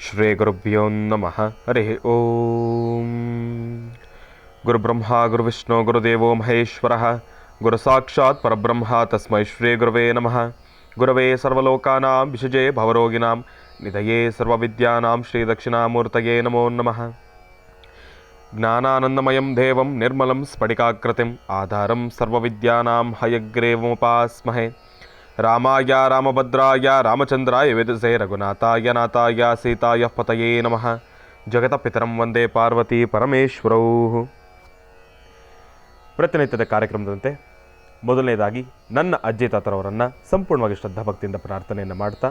ಶ್ರೀ ಗುರುಭ್ಯೋ ನಮಃ. ಹರಿ ಓಂ. ಗುರುಬ್ರಹ್ಮ ಗುರುವಿಷ್ಣು ಗುರುದೇವೋ ಮಹೇಶ್ವರ ಗುರು ಸಾಕ್ಷಾತ್ ಪರಬ್ರಹ್ಮ ತಸ್ಮೈ ಶ್ರೀ ಗುರುವೇ ನಮಃ. ಗುರವೇ ಸರ್ವಲೋಕಾನಾಂ ವಿಷಜೇ ಭವರೋಗಿಣಾಂ ನಿಧಯೇ ಸರ್ವವಿದ್ಯಾನಾಂ ಶ್ರೀ ದಕ್ಷಿಣಾಮೂರ್ತಯೇ ನಮೋ ನಮಃ. ಜ್ಞಾನಾನಂದಮಯಂ ದೇವಂ ನಿರ್ಮಲಂ ಸ್ಫಟಿಕಾಕೃತಿಂ ಆಧಾರಂ ಸರ್ವವಿದ್ಯಾನಾಂ ಹಯಗ್ರೀವముపాస్మహే. ರಾಮಾಯ ರಾಮಭದ್ರಾಯ ರಾಮಚಂದ್ರಾಯ ವೇದಸೇ ರಘುನಾಥಾಯ ನಾಥಾಯ ಸೀತಾಯ ಪತಯೇ ನಮಃ. ಜಗತಪಿತರಂ ವಂದೇ ಪಾರ್ವತಿ ಪರಮೇಶ್ವರೌ. ಪ್ರತಿನಿತ್ಯದ ಕಾರ್ಯಕ್ರಮದಂತೆ ಮೊದಲನೇದಾಗಿ ನನ್ನ ಅಜ್ಜಿ ತಾತರವರನ್ನು ಸಂಪೂರ್ಣವಾಗಿ ಶ್ರದ್ಧಾಭಕ್ತಿಯಿಂದ ಪ್ರಾರ್ಥನೆಯನ್ನು ಮಾಡ್ತಾ,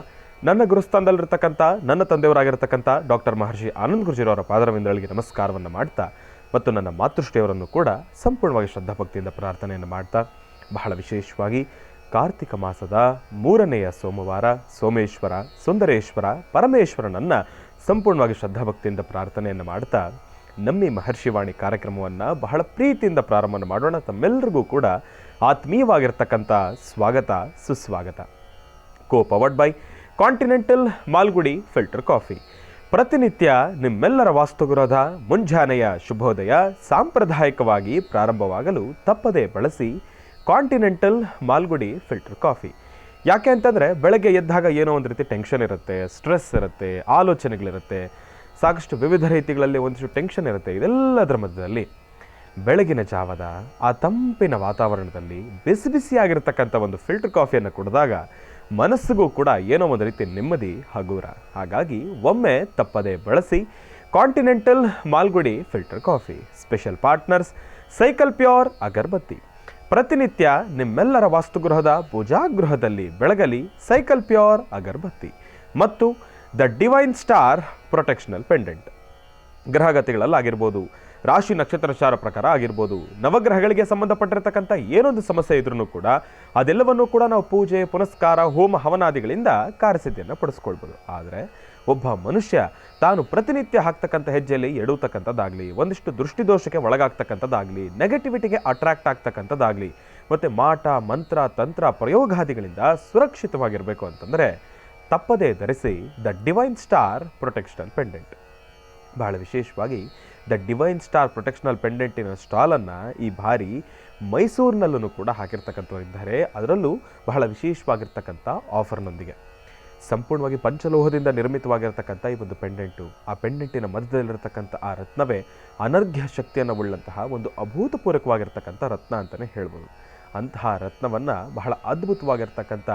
ನನ್ನ ಗುರುಸ್ಥಾನದಲ್ಲಿರ್ತಕ್ಕಂಥ ನನ್ನ ತಂದೆಯವರಾಗಿರ್ತಕ್ಕಂಥ ಡಾಕ್ಟರ್ ಮಹರ್ಷಿ ಆನಂದ ಗುರುಜಿಯವರ ಪಾದರವಿಂದಗಳಿಗೆ ನಮಸ್ಕಾರವನ್ನು ಮಾಡ್ತಾ, ಮತ್ತು ನನ್ನ ಮಾತೃಶ್ರೀಯವರನ್ನು ಕೂಡ ಸಂಪೂರ್ಣವಾಗಿ ಶ್ರದ್ಧಾಭಕ್ತಿಯಿಂದ ಪ್ರಾರ್ಥನೆಯನ್ನು ಮಾಡ್ತಾ, ಬಹಳ ವಿಶೇಷವಾಗಿ ಕಾರ್ತಿಕ ಮಾಸದ 3ನೆಯ ಸೋಮವಾರ ಸೋಮೇಶ್ವರ ಸುಂದರೇಶ್ವರ ಪರಮೇಶ್ವರನನ್ನು ಸಂಪೂರ್ಣವಾಗಿ ಶ್ರದ್ಧಾಭಕ್ತಿಯಿಂದ ಪ್ರಾರ್ಥನೆಯನ್ನು ಮಾಡ್ತಾ, ನಮ್ಮ ಈ ಮಹರ್ಷಿವಾಣಿ ಕಾರ್ಯಕ್ರಮವನ್ನು ಬಹಳ ಪ್ರೀತಿಯಿಂದ ಪ್ರಾರಂಭ ಮಾಡೋಣ. ತಮ್ಮೆಲ್ಲರಿಗೂ ಕೂಡ ಆತ್ಮೀಯವಾಗಿರ್ತಕ್ಕಂಥ ಸ್ವಾಗತ ಸುಸ್ವಾಗತ. Powered by Continental Malgudi filter coffee. ಪ್ರತಿನಿತ್ಯ ನಿಮ್ಮೆಲ್ಲರ ವಾಸ್ತುಗೃಹದ ಮುಂಜಾನೆಯ ಶುಭೋದಯ ಸಾಂಪ್ರದಾಯಿಕವಾಗಿ ಪ್ರಾರಂಭವಾಗಲು ತಪ್ಪದೇ ಬಳಸಿ ಕಾಂಟಿನೆಂಟಲ್ ಮಾಲ್ಗುಡಿ ಫಿಲ್ಟರ್ ಕಾಫಿ. ಯಾಕೆ ಅಂತಂದರೆ, ಬೆಳಗ್ಗೆ ಎದ್ದಾಗ ಏನೋ ಒಂದು ರೀತಿ ಟೆನ್ಷನ್ ಇರುತ್ತೆ, ಸ್ಟ್ರೆಸ್ ಇರುತ್ತೆ, ಆಲೋಚನೆಗಳಿರುತ್ತೆ, ಸಾಕಷ್ಟು ವಿವಿಧ ರೀತಿಗಳಲ್ಲಿ ಒಂದಿಷ್ಟು ಟೆನ್ಷನ್ ಇರುತ್ತೆ. ಇದೆಲ್ಲದರ ಮಧ್ಯದಲ್ಲಿ ಬೆಳಗಿನ ಜಾವದ ಆ ತಂಪಿನ ವಾತಾವರಣದಲ್ಲಿ ಬಿಸಿ ಬಿಸಿಯಾಗಿರ್ತಕ್ಕಂಥ ಒಂದು ಫಿಲ್ಟರ್ ಕಾಫಿಯನ್ನು ಕುಡಿದಾಗ ಮನಸ್ಸಿಗೂ ಕೂಡ ಏನೋ ಒಂದು ರೀತಿ ನೆಮ್ಮದಿ ಹಗುರ. ಹಾಗಾಗಿ ಒಮ್ಮೆ ತಪ್ಪದೇ ಬಳಸಿ Continental Malgudi filter coffee. Special partners Cycle Pure agarbatti. ಪ್ರತಿನಿತ್ಯ ನಿಮ್ಮೆಲ್ಲರ ವಾಸ್ತುಗೃಹದ ಪೂಜಾಗೃಹದಲ್ಲಿ ಬೆಳಗಲಿ ಸೈಕಲ್ ಪ್ಯೂರ್ ಅಗರಬತ್ತಿ ಮತ್ತು the divine star protectional pendant. ಗ್ರಹಗತಿಗಳಲ್ಲಾಗಿರ್ಬೋದು, ರಾಶಿ ನಕ್ಷತ್ರಚಾರ ಪ್ರಕಾರ ಆಗಿರ್ಬೋದು, ನವಗ್ರಹಗಳಿಗೆ ಸಂಬಂಧಪಟ್ಟಿರ್ತಕ್ಕಂಥ ಏನೊಂದು ಸಮಸ್ಯೆ ಇದ್ರೂ ಕೂಡ ಅದೆಲ್ಲವನ್ನೂ ಕೂಡ ನಾವು ಪೂಜೆ ಪುನಸ್ಕಾರ ಹೋಮ ಹವನಾದಿಗಳಿಂದ ಕಾರ್ಯಸಿದ್ಧಿಯನ್ನು ಪಡಿಸ್ಕೊಳ್ಬೋದು. ಆದರೆ ಒಬ್ಬ ಮನುಷ್ಯ ತಾನು ಪ್ರತಿನಿತ್ಯ ಹಾಕ್ತಕ್ಕಂಥ ಹೆಜ್ಜೆಯಲ್ಲಿ ಎಡುವತಕ್ಕಂಥದ್ದಾಗಲಿ, ಒಂದಿಷ್ಟು ದೃಷ್ಟಿದೋಷಕ್ಕೆ ಒಳಗಾಗ್ತಕ್ಕಂಥದ್ದಾಗಲಿ, ನೆಗೆಟಿವಿಟಿಗೆ ಅಟ್ರಾಕ್ಟ್ ಆಗ್ತಕ್ಕಂಥದ್ದಾಗಲಿ, ಮತ್ತು ಮಾಟ ಮಂತ್ರ ತಂತ್ರ ಪ್ರಯೋಗಾದಿಗಳಿಂದ ಸುರಕ್ಷಿತವಾಗಿರಬೇಕು ಅಂತಂದರೆ ತಪ್ಪದೇ ಧರಿಸಿ the divine star protectional pendant. ಬಹಳ ವಿಶೇಷವಾಗಿ ದ ಡಿವೈನ್ ಸ್ಟಾರ್ ಪ್ರೊಟೆಕ್ಷನಲ್ ಪೆಂಡೆಂಟಿನ ಸ್ಟಾಲನ್ನು ಈ ಬಾರಿ ಮೈಸೂರಿನಲ್ಲೂ ಕೂಡ ಹಾಕಿರ್ತಕ್ಕಂಥವರಿದ್ದಾರೆ. ಅದರಲ್ಲೂ ಬಹಳ ವಿಶೇಷವಾಗಿರ್ತಕ್ಕಂಥ ಆಫರ್ನೊಂದಿಗೆ ಸಂಪೂರ್ಣವಾಗಿ ಪಂಚಲೋಹದಿಂದ ನಿರ್ಮಿತವಾಗಿರ್ತಕ್ಕಂಥ ಈ ಒಂದು ಪೆಂಡೆಂಟು, ಆ ಪೆಂಡೆಂಟಿನ ಮಧ್ಯದಲ್ಲಿರತಕ್ಕಂಥ ಆ ರತ್ನವೇ ಅನರ್ಘ್ಯ ಶಕ್ತಿಯನ್ನು ಉಳ್ಳಂತಹ ಒಂದು ಅಭೂತಪೂರ್ವಕವಾಗಿರ್ತಕ್ಕಂಥ ರತ್ನ ಅಂತಲೇ ಹೇಳ್ಬೋದು. ಅಂತಹ ರತ್ನವನ್ನು ಬಹಳ ಅದ್ಭುತವಾಗಿರ್ತಕ್ಕಂಥ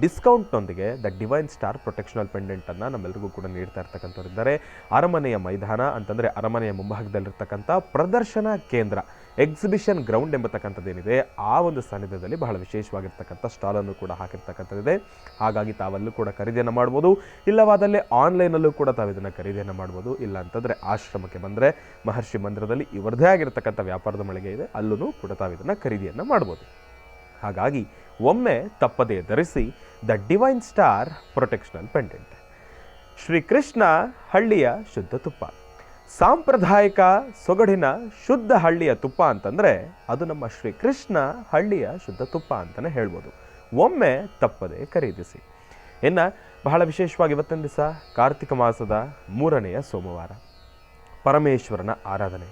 ಡಿಸ್ಕೌಂಟ್ನೊಂದಿಗೆ ದ ಡಿವೈನ್ ಸ್ಟಾರ್ ಪ್ರೊಟೆಕ್ಷನಲ್ ಪೆಂಡೆಂಟನ್ನು ನಮ್ಮೆಲ್ಲರಿಗೂ ಕೂಡ ನೀಡ್ತಾ ಇರ್ತಕ್ಕಂಥವ್ರಿದ್ದಾರೆ. ಅರಮನೆಯ ಮೈದಾನ ಅಂತಂದರೆ ಅರಮನೆಯ ಮುಂಭಾಗದಲ್ಲಿರ್ತಕ್ಕಂಥ ಪ್ರದರ್ಶನ ಕೇಂದ್ರ, ಎಕ್ಸಿಬಿಷನ್ ಗ್ರೌಂಡ್ ಎಂಬತಕ್ಕಂಥದ್ದೇನಿದೆ, ಆ ಒಂದು ಸಾನ್ನಿಧ್ಯದಲ್ಲಿ ಬಹಳ ವಿಶೇಷವಾಗಿರ್ತಕ್ಕಂಥ ಸ್ಟಾಲನ್ನು ಕೂಡ ಹಾಕಿರ್ತಕ್ಕಂಥದ್ದಿದೆ. ಹಾಗಾಗಿ ತಾವಲ್ಲೂ ಕೂಡ ಖರೀದಿಯನ್ನು ಮಾಡ್ಬೋದು, ಇಲ್ಲವಾದಲ್ಲಿ ಆನ್ಲೈನಲ್ಲೂ ಕೂಡ ತಾವು ಇದನ್ನು ಖರೀದಿಯನ್ನು ಮಾಡ್ಬೋದು. ಇಲ್ಲ ಅಂತಂದರೆ ಆಶ್ರಮಕ್ಕೆ ಬಂದರೆ ಮಹರ್ಷಿ ಮಂದಿರದಲ್ಲಿ ಇವರದೇ ಆಗಿರ್ತಕ್ಕಂಥ ವ್ಯಾಪಾರದ ಮಳಿಗೆ ಇದೆ, ಅಲ್ಲೂ ಕೂಡ ತಾವು ಇದನ್ನು ಖರೀದಿಯನ್ನು ಮಾಡ್ಬೋದು. ಹಾಗಾಗಿ ಒಮ್ಮೆ ತಪ್ಪದೇ ಧರಿಸಿ the divine star protectional pendant. Shrikrishna ಹಳ್ಳಿಯ ಶುದ್ಧ ತುಪ್ಪ. ಸಾಂಪ್ರದಾಯಿಕ ಸೊಗಡಿನ ಶುದ್ಧ ಹಳ್ಳಿಯ ತುಪ್ಪ ಅಂತಂದರೆ ಅದು ನಮ್ಮ ಶ್ರೀಕೃಷ್ಣ ಹಳ್ಳಿಯ ಶುದ್ಧ ತುಪ್ಪ ಅಂತಲೇ ಹೇಳ್ಬೋದು. ಒಮ್ಮೆ ತಪ್ಪದೆ ಖರೀದಿಸಿ. ಇನ್ನು ಬಹಳ ವಿಶೇಷವಾಗಿ ಇವತ್ತಿನ ದಿವಸ ಕಾರ್ತಿಕ ಮಾಸದ 3ನೆಯ ಸೋಮವಾರ, ಪರಮೇಶ್ವರನ ಆರಾಧನೆ.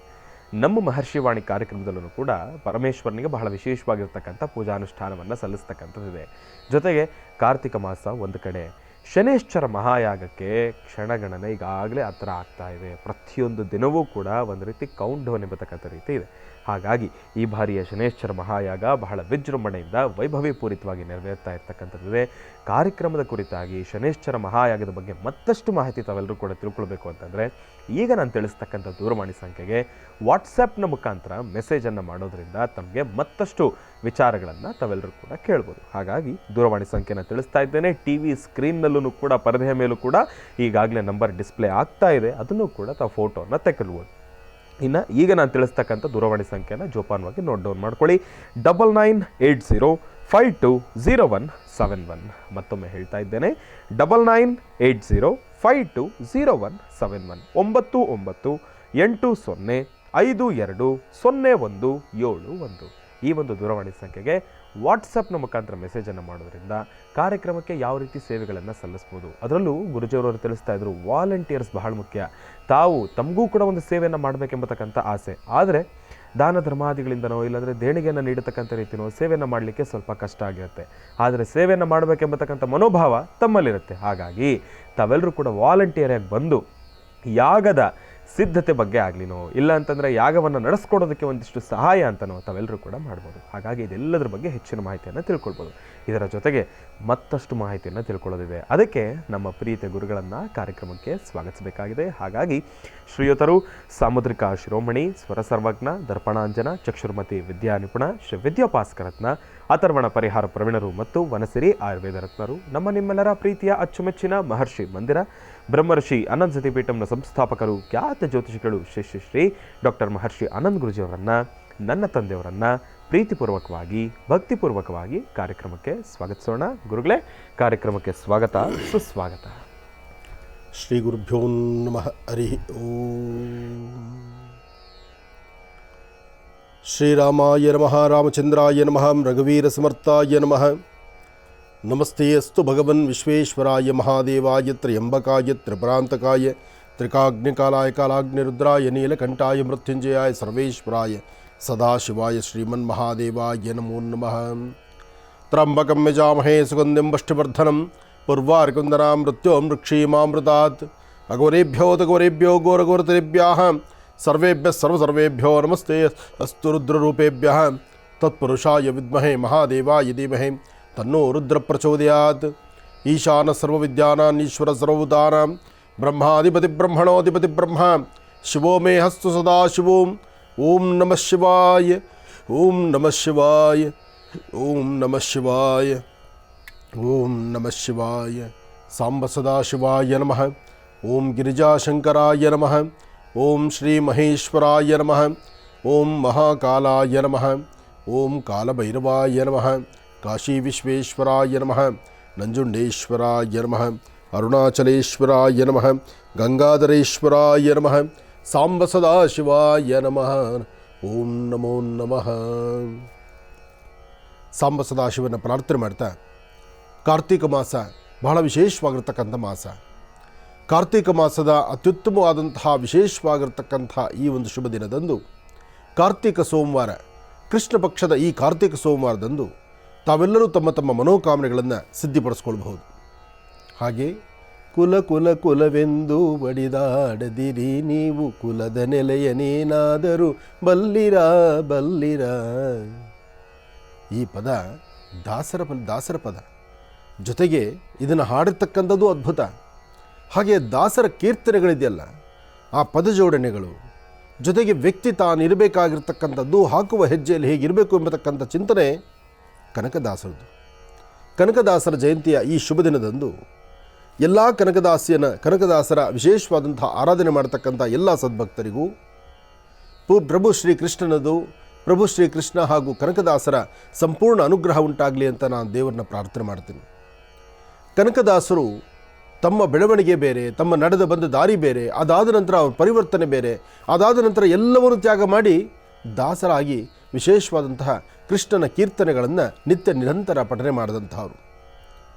ನಮ್ಮ ಮಹರ್ಷಿವಾಣಿ ಕಾರ್ಯಕ್ರಮದಲ್ಲೂ ಕೂಡ ಪರಮೇಶ್ವರನಿಗೆ ಬಹಳ ವಿಶೇಷವಾಗಿರ್ತಕ್ಕಂಥ ಪೂಜಾನುಷ್ಠಾನವನ್ನು ಸಲ್ಲಿಸ್ತಕ್ಕಂಥದ್ದಿದೆ. ಜೊತೆಗೆ ಕಾರ್ತಿಕ ಮಾಸ ಒಂದು ಕಡೆ, ಶನೇಶ್ವರ ಮಹಾಯಾಗಕ್ಕೆ ಕ್ಷಣಗಣನೆ ಈಗಾಗಲೇ ಹತ್ತಿರ ಆಗ್ತಾ ಇದೆ. ಪ್ರತಿಯೊಂದು ದಿನವೂ ಕೂಡ ಒಂದು ರೀತಿ ಕೌಂಟ್ ಡೌನ್ ಎಂಬತಕ್ಕಂಥ ರೀತಿ ಇದೆ. ಹಾಗಾಗಿ ಈ ಬಾರಿಯ ಶನೇಶ್ವರ ಮಹಾಯಾಗ ಬಹಳ ವಿಜೃಂಭಣೆಯಿಂದ ವೈಭವೀಪೂರಿತವಾಗಿ ನೆರವೇರ್ತಾ ಇರ್ತಕ್ಕಂಥದ್ದಿದೆ. ಕಾರ್ಯಕ್ರಮದ ಕುರಿತಾಗಿ ಶನೇಶ್ವರ ಮಹಾಯಾಗದ ಬಗ್ಗೆ ಮತ್ತಷ್ಟು ಮಾಹಿತಿ ತಾವೆಲ್ಲರೂ ಕೂಡ ತಿಳ್ಕೊಳ್ಬೇಕು ಅಂತಂದರೆ ಈಗ ನಾನು ತಿಳಿಸ್ತಕ್ಕಂಥ ದೂರವಾಣಿ ಸಂಖ್ಯೆಗೆ ವಾಟ್ಸಪ್ನ ಮುಖಾಂತರ ಮೆಸೇಜನ್ನು ಮಾಡೋದ್ರಿಂದ ತಮಗೆ ಮತ್ತಷ್ಟು ವಿಚಾರಗಳನ್ನು ತಾವೆಲ್ಲರೂ ಕೂಡ ಕೇಳ್ಬೋದು. ಹಾಗಾಗಿ ದೂರವಾಣಿ ಸಂಖ್ಯೆನ ತಿಳಿಸ್ತಾ ಇದ್ದೇನೆ. ಟಿ ವಿ ಸ್ಕ್ರೀನ್ನಲ್ಲೂ ಕೂಡ ಪರದೆಯ ಮೇಲೂ ಕೂಡ ಈಗಾಗಲೇ ನಂಬರ್ ಡಿಸ್ಪ್ಲೇ ಆಗ್ತಾ ಇದೆ, ಅದನ್ನು ಕೂಡ ತಾವು ಫೋಟೋನ ತೆಗೆದುಬೋದು. ಇನ್ನು ಈಗ ನಾನು ತಿಳಿಸ್ತಕ್ಕಂಥ ದೂರವಾಣಿ ಸಂಖ್ಯೆನ ಜೋಪಾನವಾಗಿ ನೋಟ್ ಡೌನ್ ಮಾಡ್ಕೊಳ್ಳಿ. 9980520171. ಮತ್ತೊಮ್ಮೆ ಹೇಳ್ತಾ ಇದ್ದೇನೆ, 9980520171. 9980520171. ಈ ಒಂದು ದೂರವಾಣಿ ಸಂಖ್ಯೆಗೆ ವಾಟ್ಸಪ್ನ ಮುಖಾಂತರ ಮೆಸೇಜನ್ನು ಮಾಡೋದ್ರಿಂದ ಕಾರ್ಯಕ್ರಮಕ್ಕೆ ಯಾವ ರೀತಿ ಸೇವೆಗಳನ್ನು ಸಲ್ಲಿಸ್ಬೋದು. ಅದರಲ್ಲೂ ಗುರುಜಿಯವರು ತಿಳಿಸ್ತಾ ಇದ್ರು, ವಾಲಂಟಿಯರ್ಸ್ ಬಹಳ ಮುಖ್ಯ. ತಾವು ತಮಗೂ ಕೂಡ ಒಂದು ಸೇವೆಯನ್ನು ಮಾಡಬೇಕೆಂಬತಕ್ಕಂಥ ಆಸೆ, ಆದರೆ ದಾನ ಧರ್ಮಾದಿಗಳಿಂದನೋ ಇಲ್ಲಾಂದರೆ ದೇಣಿಗೆಯನ್ನು ನೀಡತಕ್ಕಂಥ ರೀತಿಯೋ ಸೇವೆಯನ್ನು ಮಾಡಲಿಕ್ಕೆ ಸ್ವಲ್ಪ ಕಷ್ಟ ಆಗಿರುತ್ತೆ. ಆದರೆ ಸೇವೆಯನ್ನು ಮಾಡಬೇಕೆಂಬತಕ್ಕಂಥ ಮನೋಭಾವ ತಮ್ಮಲ್ಲಿರುತ್ತೆ. ಹಾಗಾಗಿ ತಾವೆಲ್ಲರೂ ಕೂಡ ವಾಲಂಟಿಯರಾಗಿ ಬಂದು ಯಾಗದ ಸಿದ್ಧತೆ ಬಗ್ಗೆ ಆಗಲಿನೋ ಇಲ್ಲ ಅಂತಂದರೆ ಯಾಗವನ್ನು ನಡೆಸ್ಕೊಡೋದಕ್ಕೆ ಒಂದಿಷ್ಟು ಸಹಾಯ ಅಂತನೋ ತಾವೆಲ್ಲರೂ ಕೂಡ ಮಾಡ್ಬೋದು. ಹಾಗಾಗಿ ಇದೆಲ್ಲದರ ಬಗ್ಗೆ ಹೆಚ್ಚಿನ ಮಾಹಿತಿಯನ್ನು ತಿಳ್ಕೊಳ್ಬೋದು. ಇದರ ಜೊತೆಗೆ ಮತ್ತಷ್ಟು ಮಾಹಿತಿಯನ್ನು ತಿಳ್ಕೊಳ್ಳೋದಿದೆ. ಅದಕ್ಕೆ ನಮ್ಮ ಪ್ರೀತಿಯ ಗುರುಗಳನ್ನು ಕಾರ್ಯಕ್ರಮಕ್ಕೆ ಸ್ವಾಗತಿಸಬೇಕಾಗಿದೆ. ಹಾಗಾಗಿ ಶ್ರೀಯುತರು ಸಾಮುದ್ರಿಕ ಶಿರೋಮಣಿ, ಸ್ವರ ಸರ್ವಜ್ಞ, ದರ್ಪಣಾಂಜನ, ಚಕ್ಷುರ್ಮತಿ ವಿದ್ಯಾ ನಿಪುಣ, ಶ್ರೀ ವಿದ್ಯೋಪಾಸ್ಕರತ್ನ, ಅಥರ್ವಣ ಪರಿಹಾರ ಪ್ರವೀಣರು ಮತ್ತು ವನಸಿರಿ ಆಯುರ್ವೇದ ರತ್ನರು, ನಮ್ಮ ನಿಮ್ಮೆಲ್ಲರ ಪ್ರೀತಿಯ ಅಚ್ಚುಮೆಚ್ಚಿನ ಮಹರ್ಷಿ ಮಂದಿರ ಬ್ರಹ್ಮರ್ಷಿ ಅನಂತ್ ಸತಿಪೀಠಂನ ಸಂಸ್ಥಾಪಕರು, ಖ್ಯಾತ ಜ್ಯೋತಿಷಿಗಳು ಶ್ರೀ ಶ್ರೀ ಡಾಕ್ಟರ್ ಮಹರ್ಷಿ ಆನಂದ್ ಗುರುಜಿಯವರನ್ನು, ನನ್ನ ತಂದೆಯವರನ್ನು ಪ್ರೀತಿಪೂರ್ವಕವಾಗಿ ಭಕ್ತಿಪೂರ್ವಕವಾಗಿ ಕಾರ್ಯಕ್ರಮಕ್ಕೆ ಸ್ವಾಗತಿಸೋಣ. ಗುರುಗಳೇ, ಕಾರ್ಯಕ್ರಮಕ್ಕೆ ಸ್ವಾಗತ, ಸುಸ್ವಾಗತ. ಶ್ರೀ ಗುರುಭ್ಯೋ ನಮಃ. ಹರಿ ಓಂ. ಶ್ರೀರಾಮಾಯ ನಮಃ, ರಾಮಚಂದ್ರಾಯ ನಮಃ, ರಘುವೀರ ಸಮರ್ಥಾಯ ನಮಃ. ನಮಸ್ತೆ ಅಸ್ತು ಭಗವನ್ ವಿಶ್ವೇಶ್ವರಾಯ ಮಹಾದೇವಾಯ ತ್ರ್ಯಂಬಕಾಯ ತ್ರಿಪುರಾಂತಕಾಯ ತ್ರಿಕಾಗ್ನಿಕಾಲಾಯ ಕಾಲಾಗ್ನಿರುದ್ರಾಯ ನೀಲಕಂಠಾಯ ಮೃತ್ಯುಂಜಯಾಯ ಸರ್ವೇಶ್ವರಾಯ ಸದಾಶಿವಾಯ ಶ್ರೀಮನ್ಮಹಾದೇವಾಯ ನಮೋ ನಮಃ. ತ್ರ್ಯಂಬಕಂ ಯಜಾಮಹೇ ಸುಗಂಧಿಂ ಪುಷ್ಟಿವರ್ಧನಂ ಪೂರ್ವಾರ್ಕುಂದನಾಂ ಮೃತ್ಯೋಂ ವೃಕ್ಷೀಮಾಮೃತಾತ್. ಅಘೋರೇಭ್ಯೋ ತಘೋರೇಭ್ಯೋ ಘೋರಘೋರತರೇಭ್ಯಃ ಸರ್ವೇಭ್ಯಃ ಸರ್ವಸರ್ವೇಭ್ಯೋ ನಮಸ್ತೆ ಅಸ್ತು ರುದ್ರರೂಪೇಭ್ಯಃ. ತತ್ಪುರುಷಾಯ ವಿದ್ಮಹೇ ಮಹಾದೇವಾಯ ಧೀಮಹಿ ತನ್ನೋ ರುದ್ರ ಪ್ರಚೋದಯಾತ್. ಈಶಾನ ಸರ್ವವಿದ್ಯಾನಾಂ ಈಶ್ವರ ಸರ್ವಭೂತಾನಾಂ ಬ್ರಹ್ಮಾಧಿಪತಿ ಬ್ರಹ್ಮಣೋಧಿಪತಿ ಬ್ರಹ್ಮ ಶಿವೋ ಮೇ ಹಸ್ತು ಸದಾ ಶಿವೋಂ. ಓಂ ನಮಃ ಶಿವಾಯ, ಓಂ ನಮಃ ಶಿವಾಯ, ಓಂ ನಮಃ ಶಿವಾಯ, ಓಂ ನಮಃ ಶಿವಾಯ. ಸಾಂಬ ಸದಾಶಿವಾಯ ನಮಃ. ಓಂ ಗಿರಿಜಾಶಂಕರಾಯ ನಮಃ. ಓಂ ಶ್ರೀ ಮಹೇಶ್ವರಾಯ ನಮಃ. ಓಂ ಮಹಾಕಾಲಾಯ ನಮಃ. ಓಂ ಕಾಲಭೈರವಾಯ ನಮಃ. ಕಾಶಿ ವಿಶ್ವೇಶ್ವರಾಯ ನಮಃ. ನಂಜುಂಡೇಶ್ವರಾಯ ನಮಃ. ಅರುಣಾಚಲೇಶ್ವರಾಯ ನಮಃ. ಗಂಗಾಧರೇಶ್ವರಾಯ ನಮಃ. ಸಾಂಬ ಸದಾಶಿವಾಯ ನಮಃ. ಓಂ ನಮೋ ನಮಃ. ಸಾಂಬ ಸದಾಶಿವನ ಪ್ರಾರ್ಥನೆ ಮಾಡ್ತಾ, ಕಾರ್ತೀಕ ಮಾಸ ಬಹಳ ವಿಶೇಷವಾಗಿರ್ತಕ್ಕಂಥ ಮಾಸ. ಕಾರ್ತೀಕ ಮಾಸದ ಅತ್ಯುತ್ತಮವಾದಂತಹ ವಿಶೇಷವಾಗಿರ್ತಕ್ಕಂಥ ಈ ಒಂದು ಶುಭ ದಿನದಂದು, ಕಾರ್ತೀಕ ಸೋಮವಾರ, ಕೃಷ್ಣ ಪಕ್ಷದ ಈ ಕಾರ್ತೀಕ ಸೋಮವಾರದಂದು ತಾವೆಲ್ಲರೂ ತಮ್ಮ ತಮ್ಮ ಮನೋಕಾಮನೆಗಳನ್ನು ಸಿದ್ಧಿಪಡಿಸ್ಕೊಳ್ಬಹುದು. ಹಾಗೆ ಕುಲ ಕುಲ ಕುಲವೆಂದು ಬಡಿದಾಡದಿರಿ ನೀವು, ಕುಲದ ನೆಲೆಯನೇನಾದರೂ ಬಲ್ಲಿರ ಬಲ್ಲಿರ. ಈ ಪದ ದಾಸರ ಪದ, ಜೊತೆಗೆ ಇದನ್ನು ಹಾಡಿರ್ತಕ್ಕಂಥದ್ದು ಅದ್ಭುತ. ಹಾಗೆ ದಾಸರ ಕೀರ್ತನೆಗಳಿದೆಯಲ್ಲ, ಆ ಪದ ಜೋಡಣೆಗಳು, ಜೊತೆಗೆ ವ್ಯಕ್ತಿ ತಾನಿರಬೇಕಾಗಿರ್ತಕ್ಕಂಥದ್ದು, ಹಾಕುವ ಹೆಜ್ಜೆಯಲ್ಲಿ ಹೇಗಿರಬೇಕು ಎಂಬತಕ್ಕಂಥ ಚಿಂತನೆ ಕನಕದಾಸರದು. ಕನಕದಾಸರ ಜಯಂತಿಯ ಈ ಶುಭ ದಿನದಂದು ಎಲ್ಲ ಕನಕದಾಸರ ವಿಶೇಷವಾದಂತಹ ಆರಾಧನೆ ಮಾಡತಕ್ಕಂಥ ಎಲ್ಲ ಸದ್ಭಕ್ತರಿಗೂ ಪ್ರಭು ಶ್ರೀಕೃಷ್ಣನದು, ಪ್ರಭು ಶ್ರೀಕೃಷ್ಣ ಹಾಗೂ ಕನಕದಾಸರ ಸಂಪೂರ್ಣ ಅನುಗ್ರಹ ಉಂಟಾಗಲಿ ಅಂತ ನಾನು ದೇವರನ್ನ ಪ್ರಾರ್ಥನೆ ಮಾಡ್ತೀನಿ. ಕನಕದಾಸರು ತಮ್ಮ ಬೆಳವಣಿಗೆ ಬೇರೆ, ತಮ್ಮ ನಡೆದ ಬಂದ ದಾರಿ ಬೇರೆ, ಅದಾದ ನಂತರ ಅವ್ರ ಪರಿವರ್ತನೆ ಬೇರೆ, ಅದಾದ ನಂತರ ಎಲ್ಲವನ್ನೂ ತ್ಯಾಗ ಮಾಡಿ ದಾಸರಾಗಿ ವಿಶೇಷವಾದಂತಹ ಕೃಷ್ಣನ ಕೀರ್ತನೆಗಳನ್ನು ನಿತ್ಯ ನಿರಂತರ ಪಠನೆ ಮಾಡಿದಂತಹವರು.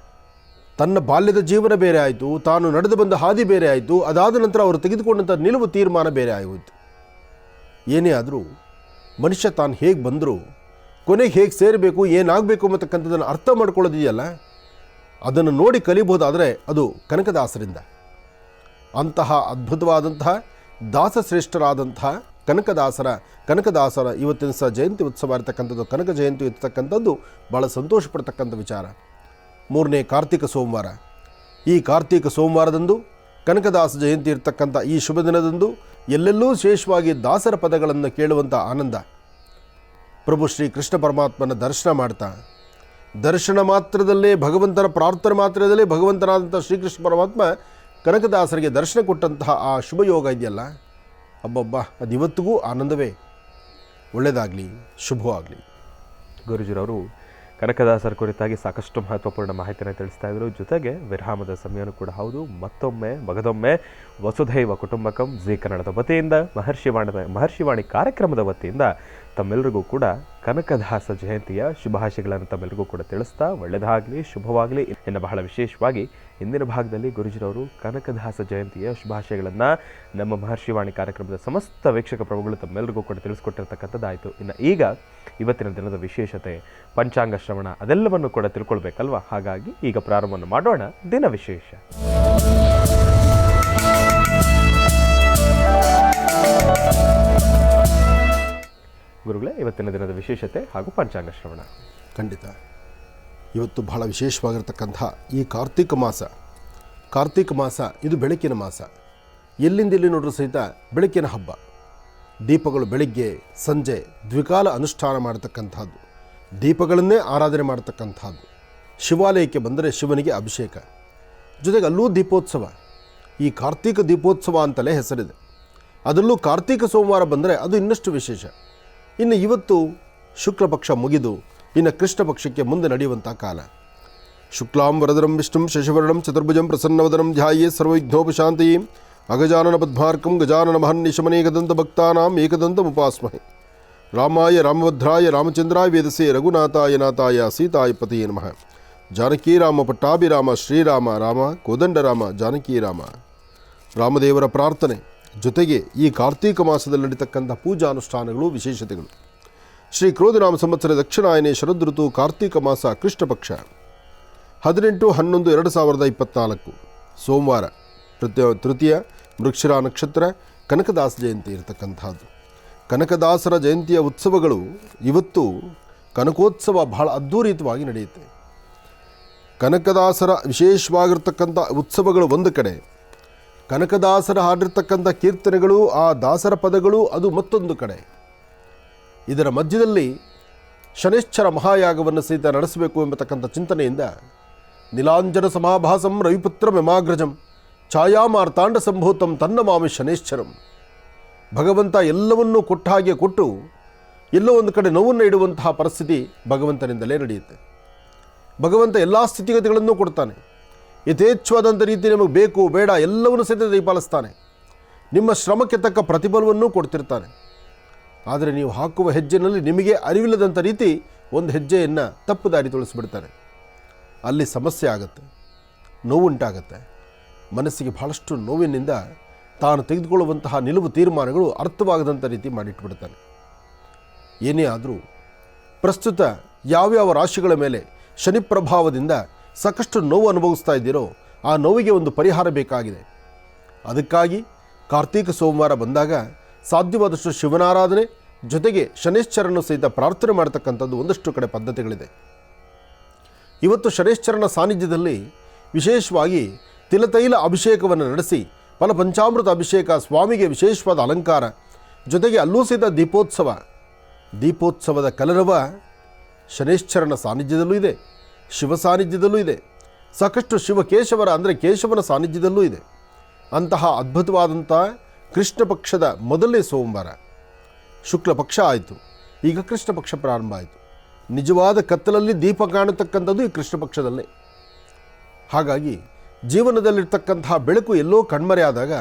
ತನ್ನ ಬಾಲ್ಯದ ಜೀವನ ಬೇರೆ ಆಯಿತು, ತಾನು ನಡೆದು ಬಂದ ಹಾದಿ ಬೇರೆ ಆಯಿತು, ಅದಾದ ನಂತರ ಅವರು ತೆಗೆದುಕೊಂಡಂಥ ನಿಲುವು ತೀರ್ಮಾನ ಬೇರೆ ಆಗೋಯಿತು. ಏನೇ ಆದರೂ ಮನುಷ್ಯ ತಾನು ಹೇಗೆ ಬಂದರೂ ಕೊನೆಗೆ ಹೇಗೆ ಸೇರಬೇಕು, ಏನಾಗಬೇಕು ಅನ್ನತಕ್ಕಂಥದ್ದನ್ನು ಅರ್ಥ ಮಾಡ್ಕೊಳ್ಳೋದಿದೆಯಲ್ಲ, ಅದನ್ನು ನೋಡಿ ಕಲಿಬಹುದಾದರೆ ಅದು ಕನಕದಾಸರಿಂದ. ಅಂತಹ ಅದ್ಭುತವಾದಂತಹ ದಾಸಶ್ರೇಷ್ಠರಾದಂತಹ ಕನಕದಾಸರ ಇವತ್ತಿನ ಜಯಂತಿ ಉತ್ಸವ ಇರತಕ್ಕಂಥದ್ದು, ಕನಕ ಜಯಂತಿ ಇರ್ತಕ್ಕಂಥದ್ದು ಭಾಳ ಸಂತೋಷ ಪಡ್ತಕ್ಕಂಥ ವಿಚಾರ. 3ನೇ ಕಾರ್ತಿಕ ಸೋಮವಾರ. ಈ ಕಾರ್ತಿಕ ಸೋಮವಾರದಂದು ಕನಕದಾಸ ಜಯಂತಿ ಇರ್ತಕ್ಕಂಥ ಈ ಶುಭ ದಿನದಂದು ಎಲ್ಲೆಲ್ಲೂ ವಿಶೇಷವಾಗಿ ದಾಸರ ಪದಗಳನ್ನು ಕೇಳುವಂಥ ಆನಂದ. ಪ್ರಭು ಶ್ರೀ ಕೃಷ್ಣ ಪರಮಾತ್ಮನ ದರ್ಶನ ಮಾಡ್ತಾ, ದರ್ಶನ ಮಾತ್ರದಲ್ಲೇ, ಭಗವಂತನ ಪ್ರಾರ್ಥನೆ ಮಾತ್ರದಲ್ಲೇ ಭಗವಂತನಾದಂಥ ಶ್ರೀಕೃಷ್ಣ ಪರಮಾತ್ಮ ಕನಕದಾಸರಿಗೆ ದರ್ಶನ ಕೊಟ್ಟಂತಹ ಆ ಶುಭಯೋಗ ಇದೆಯಲ್ಲ, ಅಬ್ಬಬ್ಬ, ಅದು ಇವತ್ತಿಗೂ ಆನಂದವೇ. ಒಳ್ಳೆಯದಾಗಲಿ, ಶುಭವಾಗಲಿ. ಗುರುಜಿರವರು ಕನಕದಾಸರ ಕುರಿತಾಗಿ ಸಾಕಷ್ಟು ಮಹತ್ವಪೂರ್ಣ ಮಾಹಿತಿಯನ್ನು ತಿಳಿಸ್ತಾ ಇದ್ರು. ಜೊತೆಗೆ ವಿರಾಮದ ಸಮಯನೂ ಕೂಡ ಹೌದು. ಮತ್ತೊಮ್ಮೆ ಮಗದೊಮ್ಮೆ ವಸುಧೈವ ಕುಟುಂಬಕಂ ಜಿ ಕನ್ನಡದ ವತಿಯಿಂದ ಮಹರ್ಷಿವಾಣಿ ಕಾರ್ಯಕ್ರಮದ ವತಿಯಿಂದ ತಮ್ಮೆಲ್ಲರಿಗೂ ಕೂಡ ಕನಕದಾಸ ಜಯಂತಿಯ ಶುಭಾಶಯಗಳನ್ನು ತಮ್ಮೆಲ್ಲರಿಗೂ ಕೂಡ ತಿಳಿಸ್ತಾ ಒಳ್ಳೆಯದಾಗಲಿ, ಶುಭವಾಗಲಿ. ಇನ್ನು ಬಹಳ ವಿಶೇಷವಾಗಿ ಇಂದಿನ ಭಾಗದಲ್ಲಿ ಗುರುಜಿರವರು ಕನಕದಾಸ ಜಯಂತಿಯ ಶುಭಾಶಯಗಳನ್ನು ನಮ್ಮ ಮಹರ್ಷಿವಾಣಿ ಕಾರ್ಯಕ್ರಮದ ಸಮಸ್ತ ವೀಕ್ಷಕ ಪ್ರಭುಗಳು ತಮ್ಮೆಲ್ಲರಿಗೂ ಕೂಡ ತಿಳಿಸ್ಕೊಟ್ಟಿರ್ತಕ್ಕಂಥದ್ದಾಯಿತು. ಇನ್ನು ಈಗ ಇವತ್ತಿನ ದಿನದ ವಿಶೇಷತೆ, ಪಂಚಾಂಗ ಶ್ರವಣ ಅದೆಲ್ಲವನ್ನು ಕೂಡ ತಿಳ್ಕೊಳ್ಬೇಕಲ್ವ. ಹಾಗಾಗಿ ಈಗ ಪ್ರಾರಂಭವನ್ನು ಮಾಡೋಣ ದಿನ ವಿಶೇಷ. ಗುರುಗಳೇ, ಇವತ್ತಿನ ದಿನದ ವಿಶೇಷತೆ ಹಾಗೂ ಪಂಚಾಂಗ ಶ್ರವಣ. ಖಂಡಿತ. ಇವತ್ತು ಬಹಳ ವಿಶೇಷವಾಗಿರ್ತಕ್ಕಂಥ ಈ ಕಾರ್ತಿಕ ಮಾಸ ಇದು ಬೆಳಕಿನ ಮಾಸ. ಎಲ್ಲಿಂದ ಎಲ್ಲಿ ನೋಡ್ರೂ ಸಹಿತ ಬೆಳಕಿನ ಹಬ್ಬ. ದೀಪಗಳು ಬೆಳಿಗ್ಗೆ ಸಂಜೆ ದ್ವಿಕಾಲ ಅನುಷ್ಠಾನ ಮಾಡತಕ್ಕಂಥದ್ದು, ದೀಪಗಳನ್ನೇ ಆರಾಧನೆ ಮಾಡತಕ್ಕಂಥದ್ದು. ಶಿವಾಲಯಕ್ಕೆ ಬಂದರೆ ಶಿವನಿಗೆ ಅಭಿಷೇಕ, ಜೊತೆಗೆ ಅಲ್ಲೂ ದೀಪೋತ್ಸವ. ಈ ಕಾರ್ತಿಕ ದೀಪೋತ್ಸವ ಅಂತಲೇ ಹೆಸರಿದೆ. ಅದರಲ್ಲೂ ಕಾರ್ತಿಕ ಸೋಮವಾರ ಬಂದರೆ ಅದು ಇನ್ನಷ್ಟು ವಿಶೇಷ. ಇನ್ನು ಇವತ್ತು ಶುಕ್ಲ ಪಕ್ಷ ಮುಗಿದು ಇನ್ನು ಕೃಷ್ಣ ಪಕ್ಷಕ್ಕೆ ಮುಂದೆ ನಡೆಯುವಂಥ ಕಾಲ. ಶುಕ್ಲಾಂ ವರದರಂ ವಿಷ್ಣುಂ ಶಶಿವರ್ಣಂ ಚತುರ್ಭುಜಂ ಪ್ರಸನ್ನವದನಂ ಧ್ಯಾಯೇ ಸರ್ವವಿಘ್ನೋಪಶಾಂತಯೇ ಅಗಜಾನನ ಪದ್ಮಾರ್ಕಂ ಗಜಾನನ ಮಹನ್ನಿಶಮನೇಕದಂತ ಭಕ್ತಾನಾಂ ಏಕದಂತಮುಪಾಸ್ಮಹೇ. ರಾಮಾಯ ರಾಮಭದ್ರಾಯ ರಾಮಚಂದ್ರಾಯ ವೇದಸೇ ರಘುನಾಥಾಯ ನಾಥಾಯ ಸೀತಾಯ ಪತಿಯೇ ನಮಃ. ಜಾನಕೀ ರಾಮ ಪಟ್ಟಾಭಿರಾಮ ಶ್ರೀರಾಮ ರಾಮ ಕೋದಂಡರಾಮ ಜಾನಕೀ ರಾಮ. ರಾಮದೇವರ ಪ್ರಾರ್ಥನೆ ಜೊತೆಗೆ ಈ ಕಾರ್ತಿಕ ಮಾಸದಲ್ಲಿ ನಡೀತಕ್ಕಂಥ ಪೂಜಾನುಷ್ಠಾನಗಳು, ವಿಶೇಷತೆಗಳು. ಶ್ರೀ ಕ್ರೋಧನಾಮ ಸಂವತ್ಸರ ದಕ್ಷಿಣಾಯನೆ ಶರದೃತು ಕಾರ್ತಿಕ ಮಾಸ ಕೃಷ್ಣ ಪಕ್ಷ 18/11/2024 ಸೋಮವಾರ, ತೃತೀಯ ಮೃಕ್ಷಿರ ನಕ್ಷತ್ರ, ಕನಕದಾಸ ಜಯಂತಿ ಇರತಕ್ಕಂಥದ್ದು. ಕನಕದಾಸರ ಜಯಂತಿಯ ಉತ್ಸವಗಳು ಇವತ್ತು ಕನಕೋತ್ಸವ ಬಹಳ ಅದ್ಧೂರಿತವಾಗಿ ನಡೆಯುತ್ತೆ. ಕನಕದಾಸರ ವಿಶೇಷವಾಗಿರ್ತಕ್ಕಂಥ ಉತ್ಸವಗಳು ಒಂದು ಕಡೆ, ಕನಕದಾಸರ ಹಾಡಿರ್ತಕ್ಕಂಥ ಕೀರ್ತನೆಗಳು, ಆ ದಾಸರ ಪದಗಳು ಅದು ಮತ್ತೊಂದು ಕಡೆ. ಇದರ ಮಧ್ಯದಲ್ಲಿ ಶನೈಶ್ಚರ ಮಹಾಯಾಗವನ್ನು ಸಹಿತ ನಡೆಸಬೇಕು ಎಂಬತಕ್ಕಂಥ ಚಿಂತನೆಯಿಂದ ನೀಲಾಂಜನ ಸಮಾಭಾಸಂ ರವಿಪುತ್ರ ಮೆಮಾಗ್ರಜಂ ಛಾಯಾಮಾರ್ತಾಂಡ ಸಂಭೂತಂ ತನ್ನ ಮಾಮಿ ಶನೈಶ್ಚರಂ. ಭಗವಂತ ಎಲ್ಲವನ್ನೂ ಕೊಟ್ಟ ಹಾಗೆ ಕೊಟ್ಟು ಎಲ್ಲೋ ಒಂದು ಕಡೆ ನೋವನ್ನು ಇಡುವಂತಹ ಪರಿಸ್ಥಿತಿ ಭಗವಂತನಿಂದಲೇ ನಡೆಯುತ್ತೆ. ಭಗವಂತ ಎಲ್ಲ ಸ್ಥಿತಿಗತಿಗಳನ್ನು ಕೊಡ್ತಾನೆ. ಯಥೇಚ್ಛವಾದಂಥ ರೀತಿ ನಿಮಗೆ ಬೇಕು ಬೇಡ ಎಲ್ಲವನ್ನೂ ಸಹಿತ ದಯಪಾಲಿಸ್ತಾನೆ. ನಿಮ್ಮ ಶ್ರಮಕ್ಕೆ ತಕ್ಕ ಪ್ರತಿಫಲವನ್ನೂ ಕೊಡ್ತಿರ್ತಾನೆ. ಆದರೆ ನೀವು ಹಾಕುವ ಹೆಜ್ಜೆಯಲ್ಲಿ ನಿಮಗೆ ಅರಿವಿಲ್ಲದಂಥ ರೀತಿ ಒಂದು ಹೆಜ್ಜೆಯನ್ನು ತಪ್ಪು ದಾರಿ ತುಳಿಸ್ಬಿಡ್ತಾನೆ. ಅಲ್ಲಿ ಸಮಸ್ಯೆ ಆಗುತ್ತೆ, ನೋವುಂಟಾಗತ್ತೆ. ಮನಸ್ಸಿಗೆ ಬಹಳಷ್ಟು ನೋವಿನಿಂದ ತಾನು ತೆಗೆದುಕೊಳ್ಳುವಂತಹ ನಿಲುವು ತೀರ್ಮಾನಗಳು ಅರ್ಥವಾಗದಂಥ ರೀತಿ ಮಾಡಿಟ್ಬಿಡ್ತಾನೆ. ಏನೇ ಆದರೂ ಪ್ರಸ್ತುತ ಯಾವ್ಯಾವ ರಾಶಿಗಳ ಮೇಲೆ ಶನಿ ಪ್ರಭಾವದಿಂದ ಸಾಕಷ್ಟು ನೋವು ಅನುಭವಿಸ್ತಾ ಇದ್ದೀರೋ ಆ ನೋವಿಗೆ ಒಂದು ಪರಿಹಾರ ಬೇಕಾಗಿದೆ. ಅದಕ್ಕಾಗಿ ಕಾರ್ತಿಕ ಸೋಮವಾರ ಬಂದಾಗ ಸಾಧ್ಯವಾದಷ್ಟು ಶಿವನಾರಾಧನೆ ಜೊತೆಗೆ ಶನೈಶ್ಚರನ್ನು ಸಹಿತ ಪ್ರಾರ್ಥನೆ ಮಾಡತಕ್ಕಂಥದ್ದು ಒಂದಷ್ಟು ಕಡೆ ಪದ್ಧತಿಗಳಿದೆ. ಇವತ್ತು ಶನೈಶ್ಚರನ ಸಾನ್ನಿಧ್ಯದಲ್ಲಿ ವಿಶೇಷವಾಗಿ ತಿಲತೈಲ ಅಭಿಷೇಕವನ್ನು ನಡೆಸಿ ಫಲಪಂಚಾಮೃತ ಅಭಿಷೇಕ, ಸ್ವಾಮಿಗೆ ವಿಶೇಷವಾದ ಅಲಂಕಾರ, ಜೊತೆಗೆ ಅಲ್ಲೂ ಸಹಿತ ದೀಪೋತ್ಸವದ ಕಲರವ ಶನೈಶ್ಚರನ ಸಾನ್ನಿಧ್ಯದಲ್ಲೂ ಇದೆ, ಶಿವ ಸಾನ್ನಿಧ್ಯದಲ್ಲೂ ಇದೆ. ಸಾಕಷ್ಟು ಶಿವಕೇಶವರ ಅಂದರೆ ಕೇಶವನ ಸಾನ್ನಿಧ್ಯದಲ್ಲೂ ಇದೆ. ಅಂತಹ ಅದ್ಭುತವಾದಂಥ ಕೃಷ್ಣ ಪಕ್ಷದ ಮೊದಲನೇ ಸೋಮವಾರ ಶುಕ್ಲ ಪಕ್ಷ ಆಯಿತು. ಈಗ ಕೃಷ್ಣ ಪಕ್ಷ ಪ್ರಾರಂಭ ಆಯಿತು. ನಿಜವಾದ ಕತ್ತಲಲ್ಲಿ ದೀಪ ಕಾಣತಕ್ಕಂಥದ್ದು ಈ ಕೃಷ್ಣ ಪಕ್ಷದಲ್ಲೇ. ಹಾಗಾಗಿ ಜೀವನದಲ್ಲಿರ್ತಕ್ಕಂತಹ ಬೆಳಕು ಎಲ್ಲೋ ಕಣ್ಮರೆ ಆದಾಗ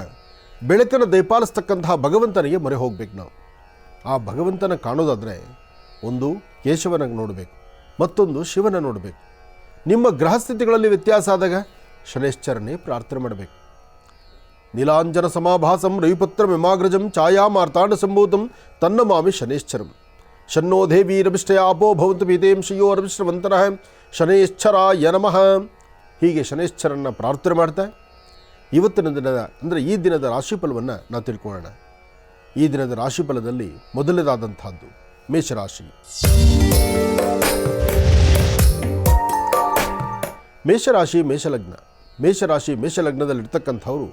ಬೆಳಕನ್ನು ದಯಪಾಲಿಸ್ತಕ್ಕಂತಹ ಭಗವಂತನಿಗೆ ಮೊರೆ ಹೋಗ್ಬೇಕು ನಾವು. ಆ ಭಗವಂತನ ಕಾಣೋದಾದರೆ ಒಂದು ಕೇಶವನ ನೋಡಬೇಕು, ಮತ್ತೊಂದು ಶಿವನ ನೋಡಬೇಕು. ನಿಮ್ಮ ಗ್ರಹಸ್ಥಿತಿಗಳಲ್ಲಿ ವ್ಯತ್ಯಾಸ ಆದಾಗ ಶನೈಶ್ಚರನೇ ಪ್ರಾರ್ಥನೆ ಮಾಡಬೇಕು. ನೀಲಾಂಜನ ಸಮಾಭಾಸಂ ರವಿಪುತ್ರ ಮೆಮಾಗ್ರಜಂ ಛಾಯಾಮಾರ್ತಾಂಡ ಸಂಭೂತಂ ತನ್ನ ಮಾಮಿ ಶನೈಶ್ಚರಂ. ಶನ್ನೋ ದೇವೀರಭಿಷ್ಟಯ ಅಪೋ ಭವಂತು ಭೀತೇಂಶಿಯೋ ಅರವಿಶ್ರವಂತರಃ ಶನೈಶ್ಚರಾಯ ನಮಃ. ಹೀಗೆ ಶನೈಶ್ಚರನ್ನು ಪ್ರಾರ್ಥನೆ ಮಾಡ್ತಾ ಇವತ್ತಿನ ದಿನದ ಅಂದರೆ ಈ ದಿನದ ರಾಶಿಫಲವನ್ನು ನಾವು ತಿಳ್ಕೊಳ್ಳೋಣ. ಈ ದಿನದ ರಾಶಿಫಲದಲ್ಲಿ ಮೊದಲನೇದಾದಂತಹದ್ದು ಮೇಷರಾಶಿ. ಮೇಷರಾಶಿ ಮೇಷಲಗ್ನದಲ್ಲಿರ್ತಕ್ಕಂಥವರು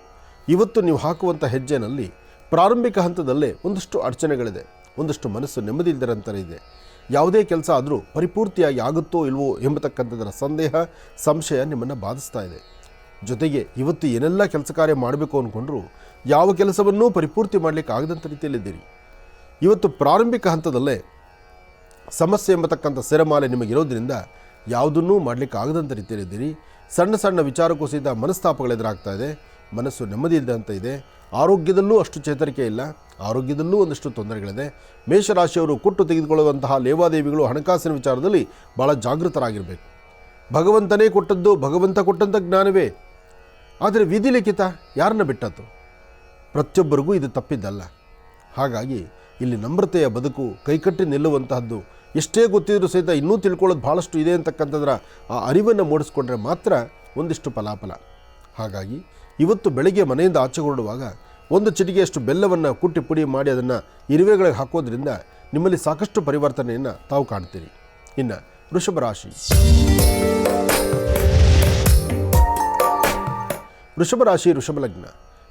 ಇವತ್ತು ನೀವು ಹಾಕುವಂಥ ಹೆಜ್ಜೆನಲ್ಲಿ ಪ್ರಾರಂಭಿಕ ಹಂತದಲ್ಲೇ ಒಂದಷ್ಟು ಅಡಚಣೆಗಳಿದೆ, ಒಂದಷ್ಟು ಮನಸ್ಸು ನೆಮ್ಮದಿ ಇಲ್ಲದಂತರ ಇದೆ. ಯಾವುದೇ ಕೆಲಸ ಆದರೂ ಪರಿಪೂರ್ತಿಯಾಗಿ ಆಗುತ್ತೋ ಇಲ್ವೋ ಎಂಬತಕ್ಕಂಥದ್ದರ ಸಂದೇಹ, ಸಂಶಯ ನಿಮ್ಮನ್ನು ಬಾಧಿಸ್ತಾ ಇದೆ. ಜೊತೆಗೆ ಇವತ್ತು ಏನೆಲ್ಲ ಕೆಲಸ ಕಾರ್ಯ ಮಾಡಬೇಕು ಅಂದ್ಕೊಂಡ್ರೂ ಯಾವ ಕೆಲಸವನ್ನೂ ಪರಿಪೂರ್ತಿ ಮಾಡಲಿಕ್ಕೆ ಆಗದಂಥ ರೀತಿಯಲ್ಲಿದ್ದೀರಿ. ಇವತ್ತು ಪ್ರಾರಂಭಿಕ ಹಂತದಲ್ಲೇ ಸಮಸ್ಯೆ ಎಂಬತಕ್ಕಂಥ ಸೆರೆಮಾಲೆ ನಿಮಗಿರೋದ್ರಿಂದ ಯಾವುದನ್ನೂ ಮಾಡಲಿಕ್ಕೆ ಆಗದಂಥ ರೀತಿಯಲ್ಲಿದ್ದೀರಿ. ಸಣ್ಣ ಸಣ್ಣ ವಿಚಾರಕ್ಕೂ ಸಹಿತ ಮನಸ್ತಾಪಗಳು ಎದುರಾಗ್ತಾ ಇದೆ. ಮನಸ್ಸು ನೆಮ್ಮದಿ ಇದ್ದಂತ ಇದೆ. ಆರೋಗ್ಯದಲ್ಲೂ ಅಷ್ಟು ಚೇತರಿಕೆ ಇಲ್ಲ. ಆರೋಗ್ಯದಲ್ಲೂ ಒಂದಷ್ಟು ತೊಂದರೆಗಳಿದೆ. ಮೇಷರಾಶಿಯವರು ಕೊಟ್ಟು ತೆಗೆದುಕೊಳ್ಳುವಂತಹ ಲೇವಾದೇವಿಗಳು ಹಣಕಾಸಿನ ವಿಚಾರದಲ್ಲಿ ಭಾಳ ಜಾಗೃತರಾಗಿರಬೇಕು. ಭಗವಂತನೇ ಕೊಟ್ಟದ್ದು ಭಗವಂತ ಕೊಟ್ಟಂಥ ಜ್ಞಾನವೇ. ಆದರೆ ವಿಧಿಲಿಖಿತ ಯಾರನ್ನ ಬಿಟ್ಟದ್ದು? ಪ್ರತಿಯೊಬ್ಬರಿಗೂ ಇದು ತಪ್ಪಿದ್ದಲ್ಲ. ಹಾಗಾಗಿ ಇಲ್ಲಿ ನಮ್ರತೆಯ ಬದುಕು, ಕೈಕಟ್ಟಿ ನಿಲ್ಲುವಂತಹದ್ದು, ಎಷ್ಟೇ ಗೊತ್ತಿದ್ರೂ ಸಹಿತ ಇನ್ನೂ ತಿಳ್ಕೊಳ್ಳೋದು ಭಾಳಷ್ಟು ಇದೆ ಅಂತಕ್ಕಂಥದ್ರ ಆ ಅರಿವನ್ನು ಮೂಡಿಸ್ಕೊಂಡ್ರೆ ಮಾತ್ರ ಒಂದಿಷ್ಟು ಫಲಾಫಲ. ಹಾಗಾಗಿ ಇವತ್ತು ಬೆಳಗ್ಗೆ ಮನೆಯಿಂದ ಆಚೆ ಹೊರಡುವಾಗ ಒಂದು ಚಿಟಿಕೆಯಷ್ಟು ಬೆಲ್ಲವನ್ನು ಕುಟ್ಟಿ ಪುಡಿ ಮಾಡಿ ಅದನ್ನು ಇರುವೆಗಳಿಗೆ ಹಾಕೋದ್ರಿಂದ ನಿಮ್ಮಲ್ಲಿ ಸಾಕಷ್ಟು ಪರಿವರ್ತನೆಯನ್ನು ತಾವು ಕಾಣ್ತೀರಿ. ಇನ್ನು ವೃಷಭ ರಾಶಿ. ವೃಷಭ ರಾಶಿ ವೃಷಭ ಲಗ್ನ.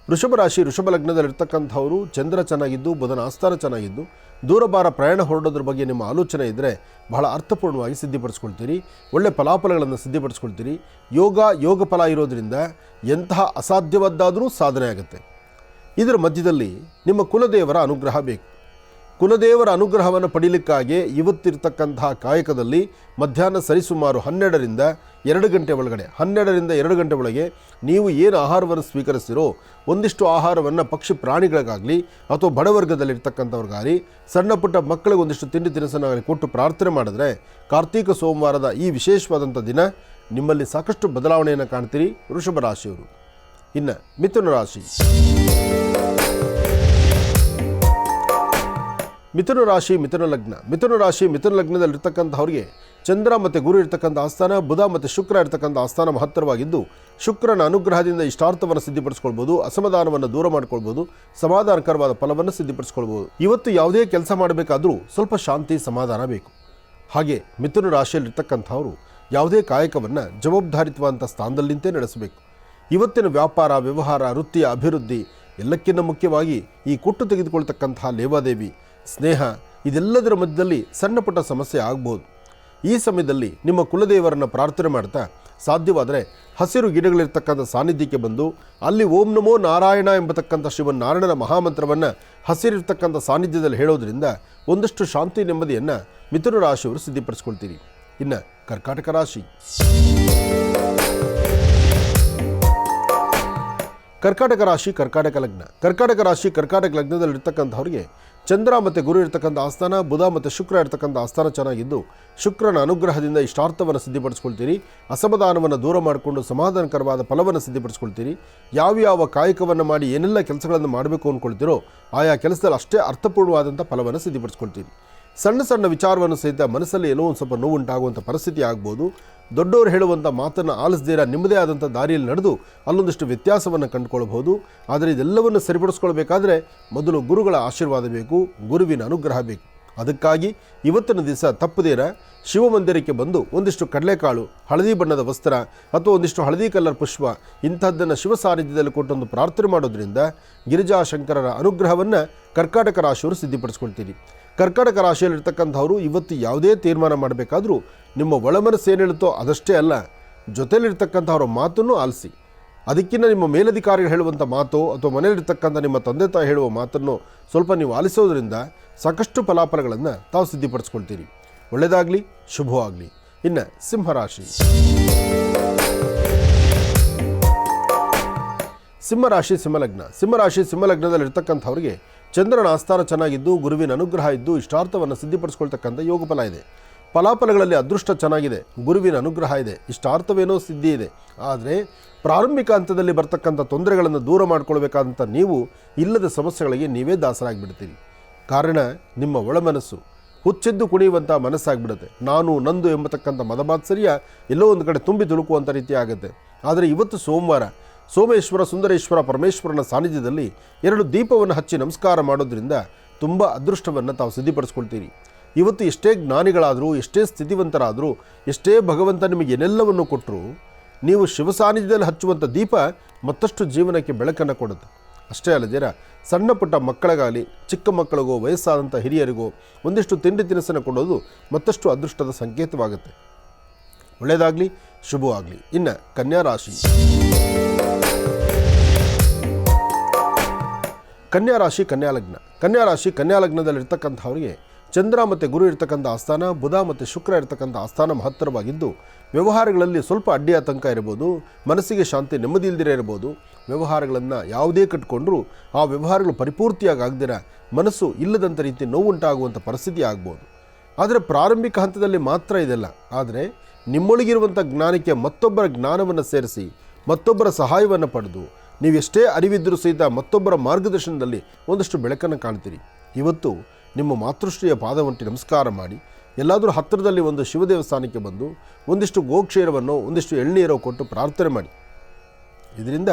ವೃಷಭ ರಾಶಿ ವೃಷಭ ಲಗ್ನದಲ್ಲಿರ್ತಕ್ಕಂಥವರು ಚಂದ್ರ ಚೆನ್ನಾಗಿದ್ದು, ಬುಧನ ಆಸ್ಥಾನ ಚೆನ್ನಾಗಿದ್ದು, ದೂರಭಾರ ಪ್ರಯಾಣ ಹೊರಡೋದ್ರ ಬಗ್ಗೆ ನಿಮ್ಮ ಆಲೋಚನೆ ಇದ್ದರೆ ಬಹಳ ಅರ್ಥಪೂರ್ಣವಾಗಿ ಸಿದ್ಧಿಪಡಿಸ್ಕೊಳ್ತೀರಿ. ಒಳ್ಳೆ ಫಲಾಫಲಗಳನ್ನು ಸಿದ್ಧಿಪಡಿಸ್ಕೊಳ್ತೀರಿ. ಯೋಗ ಫಲ ಇರೋದರಿಂದ ಎಂತಹ ಅಸಾಧ್ಯವಾದ್ದಾದರೂ ಸಾಧನೆ ಆಗುತ್ತೆ. ಇದರ ಮಧ್ಯದಲ್ಲಿ ನಿಮ್ಮ ಕುಲದೇವರ ಅನುಗ್ರಹ ಬೇಕು. ಕುಲದೇವರ ಅನುಗ್ರಹವನ್ನು ಪಡೀಲಿಕ್ಕಾಗಿ ಇವತ್ತಿರ್ತಕ್ಕಂತಹ ಕಾಯಕದಲ್ಲಿ ಮಧ್ಯಾಹ್ನ ಸರಿಸುಮಾರು 12ರಿಂದ 2 ಗಂಟೆ ಒಳಗಡೆ 12ರಿಂದ 2 ಗಂಟೆ ಒಳಗೆ ನೀವು ಏನು ಆಹಾರವನ್ನು ಸ್ವೀಕರಿಸ್ತೀರೋ ಒಂದಿಷ್ಟು ಆಹಾರವನ್ನು ಪಕ್ಷಿ ಪ್ರಾಣಿಗಳಿಗಾಗಲಿ ಅಥವಾ ಬಡವರ್ಗದಲ್ಲಿರ್ತಕ್ಕಂಥವ್ರಿಗಾಗಲಿ ಸಣ್ಣ ಪುಟ್ಟ ಮಕ್ಕಳಿಗೆ ಒಂದಿಷ್ಟು ತಿಂಡಿ ತಿನಿಸನ್ನಾಗಲಿ ಕೊಟ್ಟು ಪ್ರಾರ್ಥನೆ ಮಾಡಿದ್ರೆ ಕಾರ್ತೀಕ ಸೋಮವಾರದ ಈ ವಿಶೇಷವಾದಂಥ ದಿನ ನಿಮ್ಮಲ್ಲಿ ಸಾಕಷ್ಟು ಬದಲಾವಣೆಯನ್ನು ಕಾಣ್ತೀರಿ ವೃಷಭ ರಾಶಿಯವರು. ಇನ್ನು ಮಿಥುನ ರಾಶಿ. ಮಿಥುನ ರಾಶಿ ಮಿಥುನ ಲಗ್ನ. ಮಿಥುನ ರಾಶಿ ಮಿಥುನ ಲಗ್ನದಲ್ಲಿರ್ತಕ್ಕಂಥವ್ರಿಗೆ ಚಂದ್ರ ಮತ್ತು ಗುರು ಇರ್ತಕ್ಕಂಥ ಆಸ್ಥಾನ, ಬುಧ ಮತ್ತು ಶುಕ್ರ ಇರ್ತಕ್ಕಂಥ ಆಸ್ಥಾನ ಮಹತ್ತರವಾಗಿದ್ದು, ಶುಕ್ರನ ಅನುಗ್ರಹದಿಂದ ಇಷ್ಟಾರ್ಥವನ್ನು ಸಿದ್ಧಿಪಡಿಸ್ಕೊಳ್ಬೋದು, ಅಸಮಾಧಾನವನ್ನು ದೂರ ಮಾಡ್ಕೊಳ್ಬೋದು, ಸಮಾಧಾನಕರವಾದ ಫಲವನ್ನು ಸಿದ್ಧಿಪಡಿಸ್ಕೊಳ್ಬೋದು. ಇವತ್ತು ಯಾವುದೇ ಕೆಲಸ ಮಾಡಬೇಕಾದ್ರೂ ಸ್ವಲ್ಪ ಶಾಂತಿ ಸಮಾಧಾನ ಬೇಕು. ಹಾಗೆ ಮಿಥುನ ರಾಶಿಯಲ್ಲಿರ್ತಕ್ಕಂಥವರು ಯಾವುದೇ ಕಾಯಕವನ್ನು ಜವಾಬ್ದಾರಿತ್ವಂಥ ಸ್ಥಾನದಲ್ಲಿಂತೆ ನಡೆಸಬೇಕು. ಇವತ್ತಿನ ವ್ಯಾಪಾರ, ವ್ಯವಹಾರ, ವೃತ್ತಿಯ ಅಭಿವೃದ್ಧಿ, ಎಲ್ಲಕ್ಕಿಂತ ಮುಖ್ಯವಾಗಿ ಈ ಕೊಟ್ಟು ತೆಗೆದುಕೊಳ್ತಕ್ಕಂತಹ ಲೇವಾದೇವಿ, ಸ್ನೇಹ, ಇದೆಲ್ಲದರ ಮಧ್ಯದಲ್ಲಿ ಸಣ್ಣ ಪುಟ್ಟ ಸಮಸ್ಯೆ ಆಗ್ಬೋದು. ಈ ಸಮಯದಲ್ಲಿ ನಿಮ್ಮ ಕುಲದೇವರನ್ನು ಪ್ರಾರ್ಥನೆ ಮಾಡ್ತಾ ಸಾಧ್ಯವಾದರೆ ಹಸಿರು ಗಿಡಗಳಿರ್ತಕ್ಕಂಥ ಸಾನ್ನಿಧ್ಯಕ್ಕೆ ಬಂದು ಅಲ್ಲಿ ಓಂ ನಮೋ ನಾರಾಯಣ ಎಂಬತಕ್ಕಂಥ ಶ್ರೀಮನ್ನಾರಾಯಣನ ಮಹಾಮಂತ್ರವನ್ನು ಹಸಿರಿರ್ತಕ್ಕಂಥ ಸಾನ್ನಿಧ್ಯದಲ್ಲಿ ಹೇಳೋದ್ರಿಂದ ಒಂದಷ್ಟು ಶಾಂತಿ ನೆಮ್ಮದಿಯನ್ನು ಮಿಥುನ ರಾಶಿಯವರು ಸಿದ್ಧಿಪಡಿಸ್ಕೊಳ್ತೀರಿ. ಇನ್ನು ಕರ್ಕಾಟಕ ರಾಶಿ. ಕರ್ಕಾಟಕ ರಾಶಿ ಕರ್ಕಾಟಕ ಲಗ್ನ. ಕರ್ಕಾಟಕ ರಾಶಿ ಕರ್ಕಾಟಕ ಲಗ್ನದಲ್ಲಿರ್ತಕ್ಕಂಥವ್ರಿಗೆ ಚಂದ್ರ ಮತ್ತು ಗುರು ಇರ್ತಕ್ಕಂಥ ಆಸ್ಥಾನ, ಬುಧ ಮತ್ತು ಶುಕ್ರ ಇರ್ತಕ್ಕಂಥ ಆಸ್ಥಾನ ಚೆನ್ನಾಗಿದ್ದು, ಶುಕ್ರನ ಅನುಗ್ರಹದಿಂದ ಇಷ್ಟಾರ್ಥವನ್ನು ಸಿದ್ಧಿಪಡಿಸ್ಕೊಳ್ತೀರಿ. ಅಸಮಾಧಾನವನ್ನು ದೂರ ಮಾಡಿಕೊಂಡು ಸಮಾಧಾನಕರವಾದ ಫಲವನ್ನು ಸಿದ್ಧಿಪಡಿಸ್ಕೊಳ್ತೀರಿ. ಯಾವ ಕಾಯಕವನ್ನು ಮಾಡಿ ಏನೆಲ್ಲ ಕೆಲಸಗಳನ್ನು ಮಾಡಬೇಕು ಅಂದ್ಕೊಳ್ತೀರೋ ಆಯಾ ಕೆಲಸದಲ್ಲಿ ಅಷ್ಟೇ ಅರ್ಥಪೂರ್ಣವಾದಂಥ ಫಲವನ್ನು ಸಿದ್ಧಿಪಡಿಸ್ಕೊಳ್ತೀರಿ. ಸಣ್ಣ ಸಣ್ಣ ವಿಚಾರವನ್ನು ಸಹಿತ ಮನಸ್ಸಲ್ಲಿ ಏನೋ ಒಂದು ಸ್ವಲ್ಪ ನೋವುಂಟಾಗುವಂಥ ಪರಿಸ್ಥಿತಿ ಆಗ್ಬೋದು. ದೊಡ್ಡವರು ಹೇಳುವಂಥ ಮಾತನ್ನು ಆಲಿಸದಿರ ನಿಮ್ಮದೇ ಆದಂಥ ದಾರಿಯಲ್ಲಿ ನಡೆದು ಅಲ್ಲೊಂದಿಷ್ಟು ವ್ಯತ್ಯಾಸವನ್ನು ಕಂಡುಕೊಳ್ಬಹುದು. ಆದರೆ ಇದೆಲ್ಲವನ್ನು ಸರಿಪಡಿಸ್ಕೊಳ್ಬೇಕಾದ್ರೆ ಮೊದಲು ಗುರುಗಳ ಆಶೀರ್ವಾದ ಬೇಕು, ಗುರುವಿನ ಅನುಗ್ರಹ ಬೇಕು. ಅದಕ್ಕಾಗಿ ಇವತ್ತಿನ ದಿವಸ ತಪ್ಪದೇರ ಶಿವಮಂದಿರಕ್ಕೆ ಬಂದು ಒಂದಿಷ್ಟು ಕಡಲೆಕಾಳು, ಹಳದಿ ಬಣ್ಣದ ವಸ್ತ್ರ ಅಥವಾ ಒಂದಿಷ್ಟು ಹಳದಿ ಕಲರ್ ಪುಷ್ಪ ಇಂಥದ್ದನ್ನು ಶಿವ ಸಾನ್ನಿಧ್ಯದಲ್ಲಿ ಕೊಟ್ಟೊಂದು ಪ್ರಾರ್ಥನೆ ಮಾಡೋದ್ರಿಂದ ಗಿರಿಜಾಶಂಕರರ ಅನುಗ್ರಹವನ್ನು ಕರ್ಕಾಟಕ ರಾಶಿಯವರು ಸಿದ್ಧಿಪಡಿಸ್ಕೊಳ್ತೀರಿ. ಕರ್ಕಾಟಕ ರಾಶಿಯಲ್ಲಿರ್ತಕ್ಕಂಥವರು ಇವತ್ತು ಯಾವುದೇ ತೀರ್ಮಾನ ಮಾಡಬೇಕಾದ್ರೂ ನಿಮ್ಮ ಒಳಮನಸ್ಸು ಏನು ಹೇಳುತ್ತೋ ಅದಷ್ಟೇ ಅಲ್ಲ, ಜೊತೆಯಲ್ಲಿರ್ತಕ್ಕಂಥವ್ರ ಮಾತನ್ನು ಆಲಿಸಿ. ಅದಕ್ಕಿಂತ ನಿಮ್ಮ ಮೇಲಧಿಕಾರಿಗಳು ಹೇಳುವಂಥ ಮಾತು ಅಥವಾ ಮನೆಯಲ್ಲಿರ್ತಕ್ಕಂಥ ನಿಮ್ಮ ತಂದೆ ತಾಯಿ ಹೇಳುವ ಮಾತನ್ನು ಸ್ವಲ್ಪ ನೀವು ಆಲಿಸೋದ್ರಿಂದ ಸಾಕಷ್ಟು ಫಲಾಫಲಗಳನ್ನು ತಾವು ಸಿದ್ಧಿಪಡಿಸ್ಕೊಳ್ತೀರಿ. ಒಳ್ಳೆಯದಾಗಲಿ, ಶುಭವಾಗಲಿ. ಇನ್ನು ಸಿಂಹರಾಶಿ. ಸಿಂಹರಾಶಿ ಸಿಂಹಲಗ್ನ. ಸಿಂಹರಾಶಿ ಸಿಂಹಲಗ್ನದಲ್ಲಿರ್ತಕ್ಕಂಥವ್ರಿಗೆ ಚಂದ್ರನ ಆಸ್ಥಾನ ಚೆನ್ನಾಗಿದ್ದು, ಗುರುವಿನ ಅನುಗ್ರಹ ಇದ್ದು, ಇಷ್ಟಾರ್ಥವನ್ನು ಸಿದ್ಧಿಪಡಿಸ್ಕೊಳ್ತಕ್ಕಂಥ ಯೋಗ ಫಲ ಇದೆ. ಫಲಾಫಲಗಳಲ್ಲಿ ಅದೃಷ್ಟ ಚೆನ್ನಾಗಿದೆ, ಗುರುವಿನ ಅನುಗ್ರಹ ಇದೆ, ಇಷ್ಟಾರ್ಥವೇನೋ ಸಿದ್ಧಿ ಇದೆ. ಆದರೆ ಪ್ರಾರಂಭಿಕ ಹಂತದಲ್ಲಿ ಬರ್ತಕ್ಕಂಥ ತೊಂದರೆಗಳನ್ನು ದೂರ ಮಾಡ್ಕೊಳ್ಬೇಕಾದಂಥ ನೀವು ಇಲ್ಲದ ಸಮಸ್ಯೆಗಳಿಗೆ ನೀವೇ ದಾಸರಾಗಿಬಿಡ್ತೀರಿ. ಕಾರಣ ನಿಮ್ಮ ಒಳಮನಸ್ಸು ಹುಚ್ಚೆದ್ದು ಕುಣಿಯುವಂಥ ಮನಸ್ಸಾಗಿಬಿಡುತ್ತೆ. ನಾನು ನಂದು ಎಂಬತಕ್ಕಂಥ ಮದಮಾತ್ಸರ್ಯ ಎಲ್ಲೋ ಒಂದು ಕಡೆ ತುಂಬಿ ತುಳುಕುವಂಥ ರೀತಿ ಆಗುತ್ತೆ. ಆದರೆ ಇವತ್ತು ಸೋಮವಾರ ಸೋಮೇಶ್ವರ ಸುಂದರೇಶ್ವರ ಪರಮೇಶ್ವರನ ಸಾನ್ನಿಧ್ಯದಲ್ಲಿ 2 ದೀಪವನ್ನು ಹಚ್ಚಿ ನಮಸ್ಕಾರ ಮಾಡೋದ್ರಿಂದ ತುಂಬ ಅದೃಷ್ಟವನ್ನು ತಾವು ಸಿದ್ಧಿಪಡಿಸ್ಕೊಳ್ತೀರಿ. ಇವತ್ತು ಎಷ್ಟೇ ಜ್ಞಾನಿಗಳಾದರೂ, ಎಷ್ಟೇ ಸ್ಥಿತಿವಂತರಾದರೂ, ಎಷ್ಟೇ ಭಗವಂತ ನಿಮಗೆ ಏನೆಲ್ಲವನ್ನು ಕೊಟ್ಟರೂ ನೀವು ಶಿವ ಸಾನ್ನಿಧ್ಯದಲ್ಲಿ ಹಚ್ಚುವಂಥ ದೀಪ ಮತ್ತಷ್ಟು ಜೀವನಕ್ಕೆ ಬೆಳಕನ್ನು ಕೊಡುತ್ತೆ. ಅಷ್ಟೇ ಅಲ್ಲದೇರ ಸಣ್ಣ ಪುಟ್ಟ ಮಕ್ಕಳಿಗಾಗಲಿ, ಚಿಕ್ಕ ಮಕ್ಕಳಿಗೋ, ವಯಸ್ಸಾದಂಥ ಹಿರಿಯರಿಗೋ ಒಂದಿಷ್ಟು ತಿಂಡಿ ತಿನಿಸನ್ನು ಕೊಡೋದು ಮತ್ತಷ್ಟು ಅದೃಷ್ಟದ ಸಂಕೇತವಾಗುತ್ತೆ. ಒಳ್ಳೆಯದಾಗಲಿ, ಶುಭವಾಗಲಿ. ಇನ್ನು ಕನ್ಯಾ ರಾಶಿ. ಕನ್ಯಾ ರಾಶಿ ಕನ್ಯಾ ಲಗ್ನ. ಕನ್ಯಾ ರಾಶಿ ಕನ್ಯಾ ಲಗ್ನದಲ್ಲಿರ್ತಕ್ಕಂಥವ್ರಿಗೆ ಚಂದ್ರ ಮತ್ತು ಗುರು ಇರ್ತಕ್ಕಂಥ ಆಸ್ಥಾನ, ಬುಧ ಮತ್ತು ಶುಕ್ರ ಇರ್ತಕ್ಕಂಥ ಆಸ್ಥಾನ ಮಹತ್ತರವಾಗಿದ್ದು ವ್ಯವಹಾರಗಳಲ್ಲಿ ಸ್ವಲ್ಪ ಅಡ್ಡಿ ಆತಂಕ ಇರ್ಬೋದು, ಮನಸ್ಸಿಗೆ ಶಾಂತಿ ನೆಮ್ಮದಿ ಇಲ್ದಿರ ಇರ್ಬೋದು. ವ್ಯವಹಾರಗಳನ್ನು ಯಾವುದೇ ಕಟ್ಟಿಕೊಂಡ್ರೂ ಆ ವ್ಯವಹಾರಗಳು ಪರಿಪೂರ್ತಿಯಾಗಿ ಆಗದಿರ ಮನಸ್ಸು ಇಲ್ಲದಂಥ ರೀತಿ ನೋವುಂಟಾಗುವಂಥ ಪರಿಸ್ಥಿತಿ ಆಗ್ಬೋದು. ಆದರೆ ಪ್ರಾರಂಭಿಕ ಹಂತದಲ್ಲಿ ಮಾತ್ರ ಇದೆಲ್ಲ. ಆದರೆ ನಿಮ್ಮೊಳಗಿರುವಂಥ ಜ್ಞಾನಕ್ಕೆ ಮತ್ತೊಬ್ಬರ ಜ್ಞಾನವನ್ನು ಸೇರಿಸಿ ಮತ್ತೊಬ್ಬರ ಸಹಾಯವನ್ನು ಪಡೆದು ನೀವೆಷ್ಟೇ ಅರಿವಿದ್ದರೂ ಸಹಿತ ಮತ್ತೊಬ್ಬರ ಮಾರ್ಗದರ್ಶನದಲ್ಲಿ ಒಂದಷ್ಟು ಬೆಳಕನ್ನು ಕಾಣ್ತೀರಿ. ಇವತ್ತು ನಿಮ್ಮ ಮಾತೃಶ್ರೀಯ ಪಾದವಂಟಿ ನಮಸ್ಕಾರ ಮಾಡಿ ಎಲ್ಲಾದರೂ ಹತ್ತಿರದಲ್ಲಿ ಒಂದು ಶಿವ ದೇವಸ್ಥಾನಕ್ಕೆ ಬಂದು ಒಂದಿಷ್ಟು ಗೋಕ್ಷೀರವನ್ನು ಒಂದಿಷ್ಟು ಎಳ್ನೀರೋ ಕೊಟ್ಟು ಪ್ರಾರ್ಥನೆ ಮಾಡಿ. ಇದರಿಂದ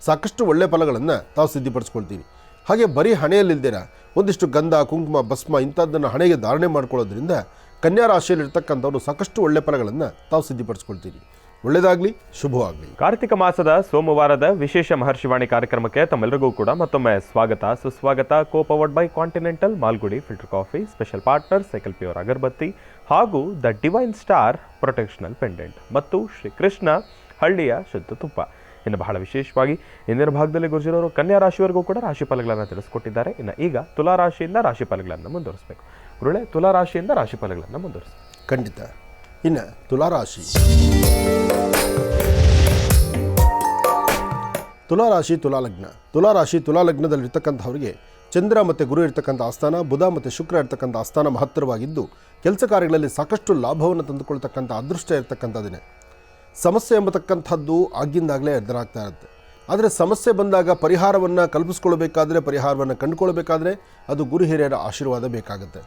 ಸಾಕಷ್ಟು ಒಳ್ಳೆಯ ಫಲಗಳನ್ನು ತಾವು ಸಿದ್ಧಿಪಡಿಸ್ಕೊಳ್ತೀರಿ. ಹಾಗೆ ಬರೀ ಹಣೆಯಲ್ಲಿಲ್ದಿರ ಒಂದಿಷ್ಟು ಗಂಧ, ಕುಂಕುಮ, ಭಸ್ಮ ಇಂಥದ್ದನ್ನು ಹಣೆಗೆ ಧಾರಣೆ ಮಾಡ್ಕೊಳ್ಳೋದ್ರಿಂದ ಕನ್ಯಾ ರಾಶಿಯಲ್ಲಿರ್ತಕ್ಕಂಥವ್ರು ಸಾಕಷ್ಟು ಒಳ್ಳೆಯ ಫಲಗಳನ್ನು ತಾವು ಸಿದ್ಧಿಪಡಿಸ್ಕೊಳ್ತೀರಿ. ಒಳ್ಳೆಯದಾಗಲಿ, ಶುಭವಾಗಲಿ. ಕಾರ್ತಿಕ ಮಾಸದ ಸೋಮವಾರದ ವಿಶೇಷ ಮಹರ್ಷಿವಾಣಿ ಕಾರ್ಯಕ್ರಮಕ್ಕೆ ತಮ್ಮೆಲ್ಲರಿಗೂ ಕೂಡ ಮತ್ತೊಮ್ಮೆ ಸ್ವಾಗತ ಸುಸ್ವಾಗತ. Copowered by Continental, Malgudi filter coffee, special partner Cycle Pure agarbatti ಹಾಗೂ the divine star protectional pendant ಮತ್ತು ಶ್ರೀ ಕೃಷ್ಣ ಹಳ್ಳಿಯ ಶುದ್ಧ ತುಪ್ಪ. ಇನ್ನು ಬಹಳ ವಿಶೇಷವಾಗಿ ಇಂದಿನ ಭಾಗದಲ್ಲಿ ಗುರುಜಿರವರು ಕನ್ಯಾ ರಾಶಿವರೆಗೂ ಕೂಡ ರಾಶಿ ಫಲಗಳನ್ನು ತಿಳಿಸ್ಕೊಟ್ಟಿದ್ದಾರೆ. ಇನ್ನು ಈಗ ತುಲಾ ರಾಶಿಯಿಂದ ರಾಶಿ ಫಲಗಳನ್ನು ಮುಂದುವರಿಸಬೇಕು. ಗುರುಳೆ, ತುಲಾ ರಾಶಿಯಿಂದ ರಾಶಿ ಫಲಗಳನ್ನು ಮುಂದುವರಿಸಿ. ಖಂಡಿತ. ಇನ್ನು ತುಲಾರಾಶಿ, ತುಲಾಲಗ್ನ. ತುಲಾರಾಶಿ ತುಲಾಲಗ್ನದಲ್ಲಿರ್ತಕ್ಕಂಥವ್ರಿಗೆ ಚಂದ್ರ ಮತ್ತು ಗುರು ಇರ್ತಕ್ಕಂಥ ಆಸ್ಥಾನ, ಬುಧ ಮತ್ತು ಶುಕ್ರ ಇರ್ತಕ್ಕಂಥ ಆಸ್ಥಾನ ಮಹತ್ತರವಾಗಿದ್ದು ಕೆಲಸ ಕಾರ್ಯಗಳಲ್ಲಿ ಸಾಕಷ್ಟು ಲಾಭವನ್ನು ತಂದುಕೊಳ್ತಕ್ಕಂಥ ಅದೃಷ್ಟ ಇರ್ತಕ್ಕಂಥದ್ದೇ. ಸಮಸ್ಯೆ ಎಂಬತಕ್ಕಂಥದ್ದು ಆಗಿಂದಾಗಲೇ ಎದುರಾಗ್ತಾ ಇರುತ್ತೆ. ಆದರೆ ಸಮಸ್ಯೆ ಬಂದಾಗ ಪರಿಹಾರವನ್ನು ಕಲ್ಪಿಸ್ಕೊಳ್ಬೇಕಾದ್ರೆ, ಪರಿಹಾರವನ್ನು ಕಂಡುಕೊಳ್ಬೇಕಾದ್ರೆ ಅದು ಗುರು ಹಿರಿಯರ ಆಶೀರ್ವಾದ ಬೇಕಾಗುತ್ತೆ.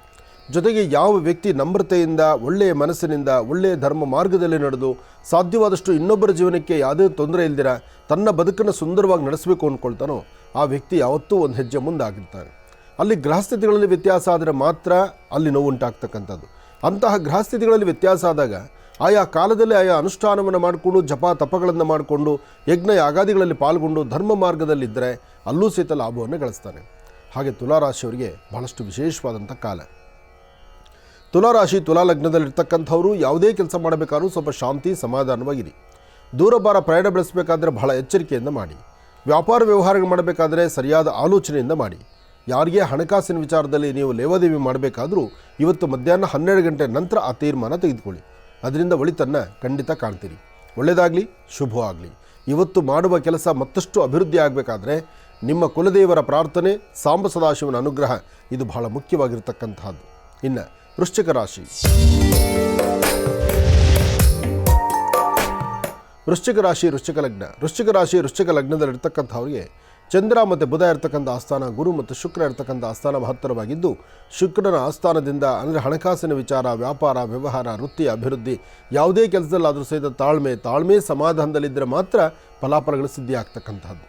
ಜೊತೆಗೆ ಯಾವ ವ್ಯಕ್ತಿ ನಮ್ರತೆಯಿಂದ, ಒಳ್ಳೆಯ ಮನಸ್ಸಿನಿಂದ, ಒಳ್ಳೆಯ ಧರ್ಮ ಮಾರ್ಗದಲ್ಲಿ ನಡೆದು ಸಾಧ್ಯವಾದಷ್ಟು ಇನ್ನೊಬ್ಬರ ಜೀವನಕ್ಕೆ ಯಾವುದೇ ತೊಂದರೆ ಇಲ್ದಿರ ತನ್ನ ಬದುಕನ್ನು ಸುಂದರವಾಗಿ ನಡೆಸಬೇಕು ಅಂದ್ಕೊಳ್ತಾನೋ ಆ ವ್ಯಕ್ತಿ ಯಾವತ್ತೂ ಒಂದು ಹೆಜ್ಜೆ ಮುಂದಾಗಿರ್ತಾನೆ. ಅಲ್ಲಿ ಗ್ರಹಸ್ಥಿತಿಗಳಲ್ಲಿ ವ್ಯತ್ಯಾಸ ಆದರೆ ಮಾತ್ರ ಅಲ್ಲಿ ನೋವುಂಟಾಗ್ತಕ್ಕಂಥದ್ದು. ಅಂತಹ ಗ್ರಹಸ್ಥಿತಿಗಳಲ್ಲಿ ವ್ಯತ್ಯಾಸ ಆದಾಗ ಆಯಾ ಕಾಲದಲ್ಲಿ ಆಯಾ ಅನುಷ್ಠಾನವನ್ನು ಮಾಡಿಕೊಂಡು ಜಪ ತಪಗಳನ್ನು ಮಾಡಿಕೊಂಡು ಯಜ್ಞ ಯಾಗಾದಿಗಳಲ್ಲಿ ಪಾಲ್ಗೊಂಡು ಧರ್ಮ ಮಾರ್ಗದಲ್ಲಿದ್ದರೆ ಅಲ್ಲೂ ಸಹಿತ ಲಾಭವನ್ನು ಗಳಿಸ್ತಾನೆ. ಹಾಗೆ ತುಲಾರಾಶಿಯವರಿಗೆ ಬಹಳಷ್ಟು ವಿಶೇಷವಾದಂಥ ಕಾಲ. ತುಲಾರಾಶಿ ತುಲಾಲಗ್ನದಲ್ಲಿರ್ತಕ್ಕಂಥವರು ಯಾವುದೇ ಕೆಲಸ ಮಾಡಬೇಕಾದ್ರೂ ಸ್ವಲ್ಪ ಶಾಂತಿ ಸಮಾಧಾನವಾಗಿರಿ. ದೂರಭಾರ ಪ್ರಯಾಣ ಬೆಳೆಸಬೇಕಾದ್ರೆ ಬಹಳ ಎಚ್ಚರಿಕೆಯಿಂದ ಮಾಡಿ. ವ್ಯಾಪಾರ ವ್ಯವಹಾರಗಳು ಮಾಡಬೇಕಾದ್ರೆ ಸರಿಯಾದ ಆಲೋಚನೆಯಿಂದ ಮಾಡಿ. ಯಾರಿಗೆ ಹಣಕಾಸಿನ ವಿಚಾರದಲ್ಲಿ ನೀವು ಲೇವಾದೇವಿ ಮಾಡಬೇಕಾದ್ರೂ ಇವತ್ತು ಮಧ್ಯಾಹ್ನ 12 ಗಂಟೆ ನಂತರ ಆ ತೀರ್ಮಾನ ತೆಗೆದುಕೊಳ್ಳಿ. ಅದರಿಂದ ಒಳಿತನ್ನು ಖಂಡಿತ ಕಾಣ್ತೀರಿ. ಒಳ್ಳೆಯದಾಗಲಿ, ಶುಭವಾಗಲಿ. ಇವತ್ತು ಮಾಡುವ ಕೆಲಸ ಮತ್ತಷ್ಟು ಅಭಿವೃದ್ಧಿ ಆಗಬೇಕಾದ್ರೆ ನಿಮ್ಮ ಕುಲದೇವರ ಪ್ರಾರ್ಥನೆ, ಸಾಂಬ ಸದಾಶಿವನ ಅನುಗ್ರಹ ಇದು ಬಹಳ ಮುಖ್ಯವಾಗಿರ್ತಕ್ಕಂಥದ್ದು. ಇನ್ನು ವೃಶ್ಚಿಕ ರಾಶಿ, ವೃಶ್ಚಿಕ ಲಗ್ನದಲ್ಲಿರ್ತಕ್ಕಂಥವ್ರಿಗೆ ಚಂದ್ರ ಮತ್ತು ಬುಧ ಇರ್ತಕ್ಕಂಥ ಆಸ್ಥಾನ, ಗುರು ಮತ್ತು ಶುಕ್ರ ಇರ್ತಕ್ಕಂಥ ಆಸ್ಥಾನ ಮಹತ್ತರವಾಗಿದ್ದು ಶುಕ್ರನ ಆಸ್ಥಾನದಿಂದ ಅಂದರೆ ಹಣಕಾಸಿನ ವಿಚಾರ, ವ್ಯಾಪಾರ, ವ್ಯವಹಾರ, ವೃತ್ತಿ, ಅಭಿವೃದ್ಧಿ ಯಾವುದೇ ಕೆಲಸದಲ್ಲಾದರೂ ಸಹಿತ ತಾಳ್ಮೆ ಸಮಾಧಾನದಲ್ಲಿದ್ದರೆ ಮಾತ್ರ ಫಲಾಫಲಗಳು ಸಿದ್ಧಿ ಆಗ್ತಕ್ಕಂಥದ್ದು.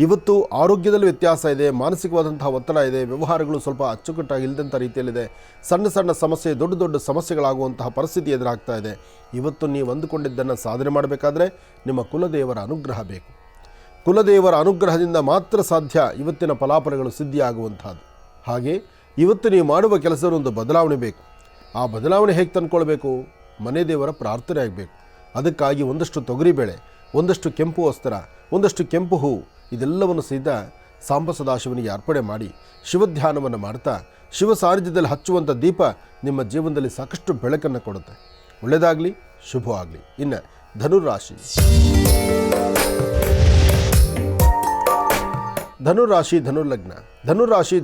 ಇವತ್ತು ಆರೋಗ್ಯದಲ್ಲಿ ವ್ಯತ್ಯಾಸ ಇದೆ, ಮಾನಸಿಕವಾದಂತಹ ಒತ್ತಡ ಇದೆ, ವ್ಯವಹಾರಗಳು ಸ್ವಲ್ಪ ಅಚ್ಚುಕಟ್ಟಾಗಿ ಇಲ್ಲದಂಥ ರೀತಿಯಲ್ಲಿದೆ, ಸಣ್ಣ ಸಮಸ್ಯೆ, ದೊಡ್ಡ ಸಮಸ್ಯೆಗಳಾಗುವಂತಹ ಪರಿಸ್ಥಿತಿ ಎದುರಾಗ್ತಾ ಇದೆ. ಇವತ್ತು ನೀವು ಅಂದುಕೊಂಡಿದ್ದನ್ನು ಸಾಧನೆ ಮಾಡಬೇಕಾದ್ರೆ ನಿಮ್ಮ ಕುಲದೇವರ ಅನುಗ್ರಹ ಬೇಕು. ಕುಲದೇವರ ಅನುಗ್ರಹದಿಂದ ಮಾತ್ರ ಸಾಧ್ಯ ಇವತ್ತಿನ ಫಲಾಫಲಗಳು ಸಿದ್ಧಿಯಾಗುವಂಥದ್ದು. ಹಾಗೆ ಇವತ್ತು ನೀವು ಮಾಡುವ ಕೆಲಸದೊಂದು ಬದಲಾವಣೆ ಬೇಕು. ಆ ಬದಲಾವಣೆ ಹೇಗೆ ತಂದ್ಕೊಳ್ಬೇಕು? ಮನೆ ದೇವರ ಪ್ರಾರ್ಥನೆ ಆಗಬೇಕು. ಅದಕ್ಕಾಗಿ ಒಂದಷ್ಟು ತೊಗರಿಬೇಳೆ, ಒಂದಷ್ಟು ಕೆಂಪು ವಸ್ತ್ರ, ಒಂದಷ್ಟು ಕೆಂಪು ಹೂ ಇದೆಲ್ಲವನ್ನು ಸಹಿತ ಸಾಂಬ ಸದಾಶಿವನಿಗೆ ಅರ್ಪಣೆ ಮಾಡಿ ಶಿವಧ್ಯಾನವನ್ನು ಮಾಡ್ತಾ ಶಿವ ಸಾನ್ನಿಧ್ಯದಲ್ಲಿ ಹಚ್ಚುವಂಥ ದೀಪ ನಿಮ್ಮ ಜೀವನದಲ್ಲಿ ಸಾಕಷ್ಟು ಬೆಳಕನ್ನು ಕೊಡುತ್ತೆ. ಒಳ್ಳೆಯದಾಗಲಿ, ಶುಭವಾಗಲಿ. ಇನ್ನು ಧನುರಾಶಿ,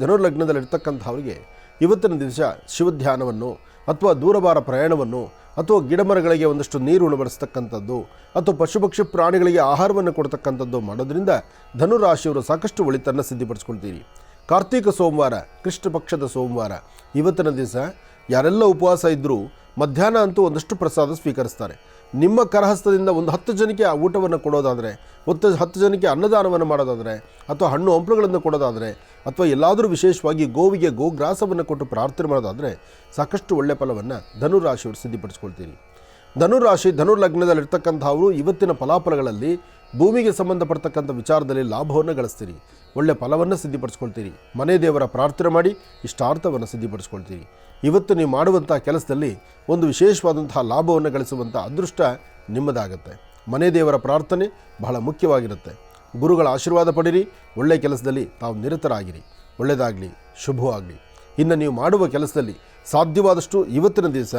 ಧನುರ್ಲಗ್ನದಲ್ಲಿರ್ತಕ್ಕಂಥವ್ರಿಗೆ ಇವತ್ತಿನ ದಿವಸ ಶಿವಧ್ಯಾನವನ್ನು ಅಥವಾ ದೂರಭಾರ ಪ್ರಯಾಣವನ್ನು ಅಥವಾ ಗಿಡಮರಗಳಿಗೆ ಒಂದಷ್ಟು ನೀರು ಉಣಬಡಿಸ್ತಕ್ಕಂಥದ್ದು ಅಥವಾ ಪಶುಪಕ್ಷಿ ಪ್ರಾಣಿಗಳಿಗೆ ಆಹಾರವನ್ನು ಕೊಡ್ತಕ್ಕಂಥದ್ದು ಮಾಡೋದ್ರಿಂದ ಧನುರಾಶಿಯವರು ಸಾಕಷ್ಟು ಒಳಿತನ್ನು ಸಿದ್ಧಿಪಡಿಸ್ಕೊಳ್ತೀರಿ. ಕಾರ್ತಿಕ ಸೋಮವಾರ, ಕೃಷ್ಣ ಪಕ್ಷದ ಸೋಮವಾರ ಇವತ್ತಿನ ದಿವಸ ಯಾರೆಲ್ಲ ಉಪವಾಸ ಇದ್ದರೂ ಮಧ್ಯಾಹ್ನ ಅಂತೂ ಒಂದಷ್ಟು ಪ್ರಸಾದ ಸ್ವೀಕರಿಸ್ತಾರೆ. ನಿಮ್ಮ ಕರಹಸ್ತದಿಂದ ಒಂದು 10 ಜನಕ್ಕೆ ಆ ಊಟವನ್ನು ಕೊಡೋದಾದರೆ, 10 ಜನಕ್ಕೆ ಅನ್ನದಾನವನ್ನು ಮಾಡೋದಾದರೆ, ಅಥವಾ ಹಣ್ಣು ಹಂಪಲುಗಳನ್ನು ಕೊಡೋದಾದರೆ, ಅಥವಾ ಎಲ್ಲಾದರೂ ವಿಶೇಷವಾಗಿ ಗೋವಿಗೆ ಗೋಗ್ರಾಸವನ್ನು ಕೊಟ್ಟು ಪ್ರಾರ್ಥನೆ ಮಾಡೋದಾದರೆ ಸಾಕಷ್ಟು ಒಳ್ಳೆಯ ಫಲವನ್ನು ಧನುರಾಶಿಯವರು ಸಿದ್ಧಿಪಡಿಸ್ಕೊಳ್ತೀರಿ. ಧನುರ್ಲಗ್ನದಲ್ಲಿರ್ತಕ್ಕಂಥವರು ಇವತ್ತಿನ ಫಲಾಫಲಗಳಲ್ಲಿ ಭೂಮಿಗೆ ಸಂಬಂಧಪಡ್ತಕ್ಕಂಥ ವಿಚಾರದಲ್ಲಿ ಲಾಭವನ್ನು ಗಳಿಸ್ತೀರಿ. ಒಳ್ಳೆಯ ಫಲವನ್ನು ಸಿದ್ಧಿಪಡಿಸ್ಕೊಳ್ತೀರಿ. ಮನೆ ದೇವರ ಪ್ರಾರ್ಥನೆ ಮಾಡಿ ಇಷ್ಟಾರ್ಥವನ್ನು ಸಿದ್ಧಿಪಡಿಸ್ಕೊಳ್ತೀರಿ. ಇವತ್ತು ನೀವು ಮಾಡುವಂಥ ಕೆಲಸದಲ್ಲಿ ಒಂದು ವಿಶೇಷವಾದಂತಹ ಲಾಭವನ್ನು ಗಳಿಸುವಂಥ ಅದೃಷ್ಟ ನಿಮ್ಮದಾಗುತ್ತೆ. ಮನೆ ದೇವರ ಪ್ರಾರ್ಥನೆ ಬಹಳ ಮುಖ್ಯವಾಗಿರುತ್ತೆ. ಗುರುಗಳ ಆಶೀರ್ವಾದ ಪಡಿರಿ. ಒಳ್ಳೆಯ ಕೆಲಸದಲ್ಲಿ ತಾವು ನಿರತರಾಗಿರಿ. ಒಳ್ಳೆಯದಾಗಲಿ, ಶುಭವಾಗಲಿ. ಇನ್ನು ನೀವು ಮಾಡುವ ಕೆಲಸದಲ್ಲಿ ಸಾಧ್ಯವಾದಷ್ಟು ಇವತ್ತಿನ ದಿವಸ